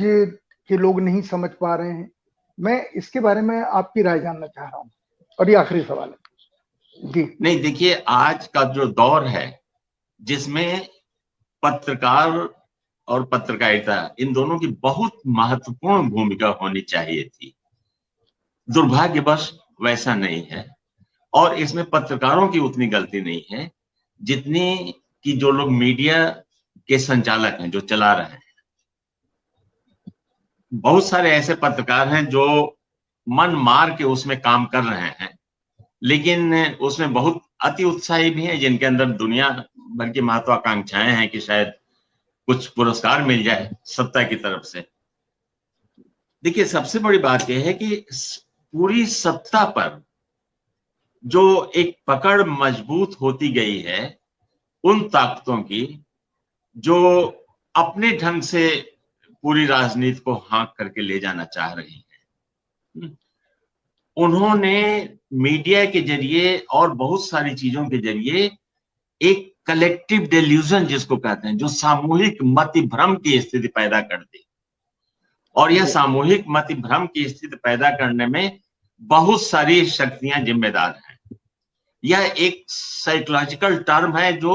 के लोग नहीं समझ पा रहे हैं? मैं इसके बारे में आपकी राय जानना चाह रहा हूं, और ये आखिरी सवाल है जी। नहीं, देखिए, आज का जो दौर है जिसमें पत्रकार और पत्रकारिता, इन दोनों की बहुत महत्वपूर्ण भूमिका होनी चाहिए थी, दुर्भाग्यवश वैसा नहीं है। और इसमें पत्रकारों की उतनी गलती नहीं है जितनी कि जो लोग मीडिया के संचालक हैं, जो चला रहे हैं। बहुत सारे ऐसे पत्रकार हैं जो मन मार के उसमें काम कर रहे हैं, लेकिन उसमें बहुत अति उत्साही भी हैं जिनके अंदर दुनिया भर की महत्वाकांक्षाएं हैं कि शायद कुछ पुरस्कार मिल जाए सत्ता की तरफ से। देखिए, सबसे बड़ी बात यह है कि पूरी सत्ता पर जो एक पकड़ मजबूत होती गई है उन ताकतों की जो अपने ढंग से पूरी राजनीति को हाँक करके ले जाना चाह रही है, उन्होंने मीडिया के जरिए और बहुत सारी चीजों के जरिए एक कलेक्टिव डेल्यूजन जिसको कहते हैं, जो सामूहिक मति भ्रम की स्थिति पैदा कर दी। और यह सामूहिक मति भ्रम की स्थिति पैदा करने में बहुत सारी शक्तियां जिम्मेदार हैं। यह एक साइकोलॉजिकल टर्म है जो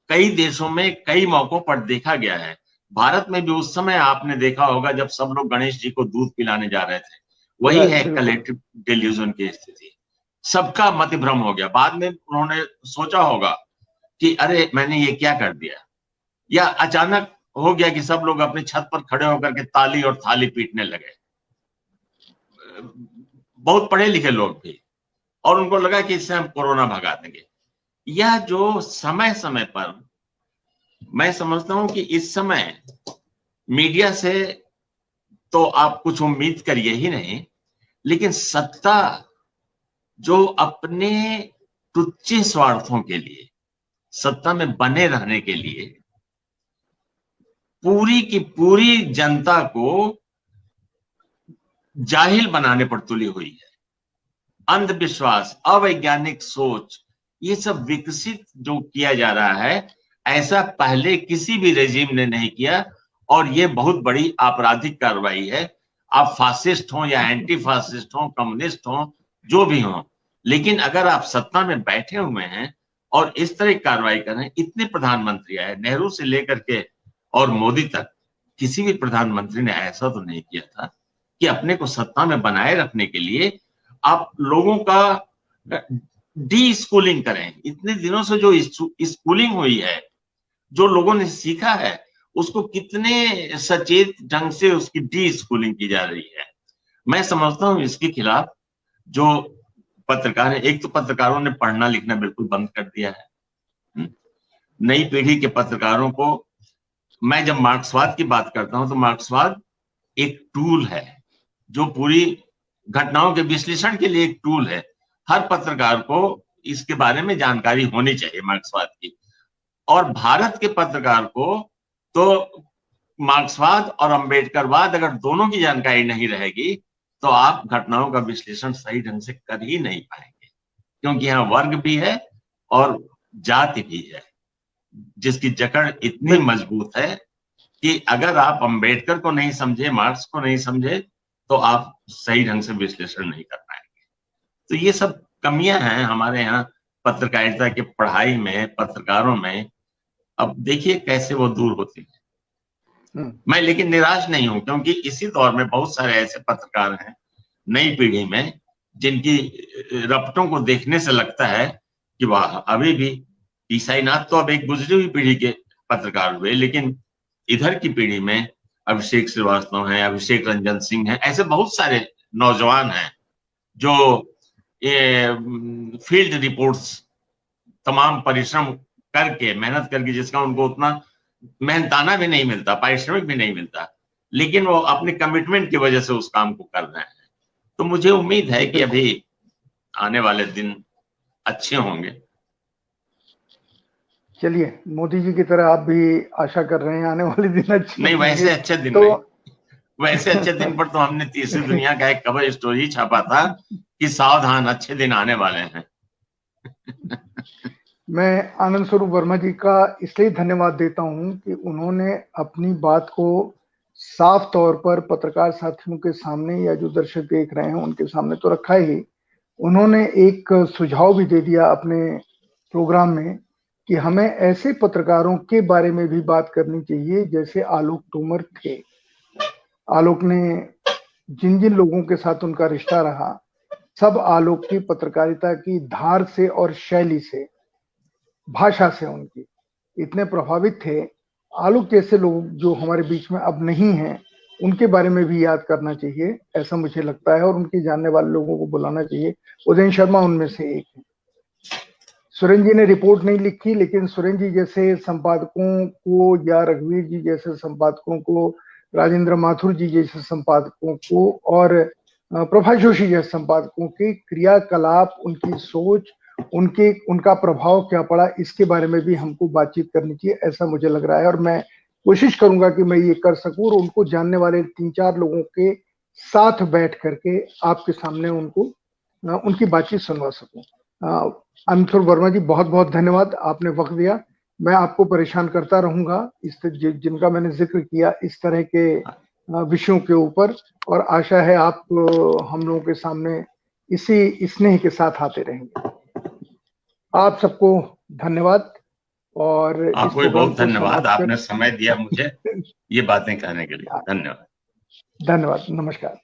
कई देशों में कई मौकों पर देखा गया है। भारत में भी उस समय आपने देखा होगा जब सब लोग गणेश जी को दूध पिलाने जा रहे थे, वही है कलेक्टिव डेल्यूजन की स्थिति। सबका मति भ्रम हो गया। बाद में उन्होंने सोचा होगा कि अरे मैंने ये क्या कर दिया, या अचानक हो गया कि सब लोग अपनी छत पर खड़े होकर के ताली और थाली पीटने लगे, बहुत पढ़े लिखे लोग भी, और उनको लगा कि इससे हम कोरोना भगा देंगे। यह जो समय समय पर, मैं समझता हूं कि इस समय मीडिया से तो आप कुछ उम्मीद करिए ही नहीं, लेकिन सत्ता जो अपने तुच्छ स्वार्थों के लिए, सत्ता में बने रहने के लिए पूरी की पूरी जनता को जाहिल बनाने पर तुली हुई है। अंधविश्वास, अवैज्ञानिक सोच, ये सब विकसित जो किया जा रहा है, ऐसा पहले किसी भी रेजिम ने नहीं किया, और ये बहुत बड़ी आपराधिक कार्रवाई है। आप फासिस्ट हो या एंटी फासिस्ट हो, कम्युनिस्ट हो, जो भी हो, लेकिन अगर आप सत्ता में बैठे हुए हैं और इस तरह की कार्रवाई कर रहे हैं, इतने प्रधानमंत्री आए, नेहरू से लेकर के और मोदी तक, किसी भी प्रधानमंत्री ने ऐसा तो नहीं किया था कि अपने को सत्ता में बनाए रखने के लिए आप लोगों का डी स्कूलिंग करें। इतने दिनों से जो स्कूलिंग हुई है, जो लोगों ने सीखा है, उसको कितने सचेत ढंग से उसकी डी स्कूलिंग की जा रही है। मैं समझता हूं इसके खिलाफ जो पत्रकार है, एक तो पत्रकारों ने पढ़ना लिखना बिल्कुल बंद कर दिया है। नई पीढ़ी के पत्रकारों को, मैं जब मार्क्सवाद की बात करता हूं तो मार्क्सवाद एक टूल है, जो पूरी घटनाओं के विश्लेषण के लिए एक टूल है। हर पत्रकार को इसके बारे में जानकारी होनी चाहिए मार्क्सवाद की, और भारत के पत्रकार को तो मार्क्सवाद और अंबेडकरवाद अगर दोनों की जानकारी नहीं रहेगी तो आप घटनाओं का विश्लेषण सही ढंग से कर ही नहीं पाएंगे, क्योंकि यहाँ वर्ग भी है और जाति भी है, जिसकी जकड़ इतनी मजबूत है कि अगर आप अंबेडकर को नहीं समझे, मार्क्स को नहीं समझे, तो आप सही ढंग से विश्लेषण नहीं कर पाएंगे। तो ये सब कमियां हैं हमारे यहाँ पत्रकारिता के पढ़ाई में, पत्रकारों में। अब देखिए कैसे वो दूर होती है। मैं लेकिन निराश नहीं हूं, क्योंकि इसी दौर में बहुत सारे ऐसे पत्रकार हैं नई पीढ़ी में, जिनकी रपटों को देखने से लगता है कि वाह, अभी भी ईसाईनाथ तो अब एक गुजरी हुई पीढ़ी के पत्रकार हुए, लेकिन इधर की पीढ़ी में अभिषेक श्रीवास्तव हैं, अभिषेक रंजन सिंह हैं, ऐसे बहुत सारे नौजवान हैं जो ये फील्ड रिपोर्ट्स तमाम परिश्रम करके, मेहनत करके, जिसका उनको उतना मेहनताना भी नहीं मिलता, पारिश्रमिक भी नहीं मिलता, लेकिन वो अपने कमिटमेंट की वजह से उस काम को कर रहे हैं। तो मुझे उम्मीद है कि अभी आने वाले दिन अच्छे होंगे। चलिए, मोदी जी की तरह आप भी आशा कर रहे हैं आने वाले दिन अच्छे नहीं, वैसे अच्छे दिन तो वैसे अच्छे दिन पर तो हमने तीसरी दुनिया का एक कवर स्टोरी छापा था कि सावधान, अच्छे दिन आने वाले हैं। मैं आनंद स्वरूप वर्मा जी का इसलिए धन्यवाद देता हूं कि उन्होंने अपनी बात को साफ तौर पर पत्रकार साथियों के सामने, या जो दर्शक देख रहे हैं उनके सामने तो रखा ही, उन्होंने एक सुझाव भी दे दिया अपने प्रोग्राम में कि हमें ऐसे पत्रकारों के बारे में भी बात करनी चाहिए जैसे आलोक तोमर थे। आलोक ने जिन जिन लोगों के साथ उनका रिश्ता रहा, सब आलोक की पत्रकारिता की धार से और शैली से, भाषा से उनकी इतने प्रभावित थे। आलोक जैसे लोग जो हमारे बीच में अब नहीं हैं, उनके बारे में भी याद करना चाहिए, ऐसा मुझे लगता है, और उनके जानने वाले लोगों को बुलाना चाहिए। उदयन शर्मा उनमें से एक है। सुरेंद्र जी ने रिपोर्ट नहीं लिखी, लेकिन सुरेंद्र जी जैसे संपादकों को, या रघुवीर जी जैसे संपादकों को, राजेंद्र माथुर जी जैसे संपादकों को, और प्रभाष जोशी जैसे संपादकों के क्रियाकलाप, उनकी सोच, उनका प्रभाव क्या पड़ा, इसके बारे में भी हमको बातचीत करनी चाहिए, ऐसा मुझे लग रहा है। और मैं कोशिश करूंगा कि मैं ये कर सकूं और उनको जानने वाले 3-4 लोगों के साथ बैठ करके आपके सामने उनकी बातचीत सुनवा सकूं। अनंत स्वरूप वर्मा जी, बहुत बहुत धन्यवाद, आपने वक्त दिया। मैं आपको परेशान करता रहूंगा जिनका मैंने जिक्र किया इस तरह के विषयों के ऊपर, और आशा है आप हम लोगों के सामने इसी स्नेह के साथ आते रहेंगे। आप सबको धन्यवाद, और आपको भी बहुत धन्यवाद, आपने समय दिया मुझे ये बातें कहने के लिए। धन्यवाद। धन्यवाद, नमस्कार।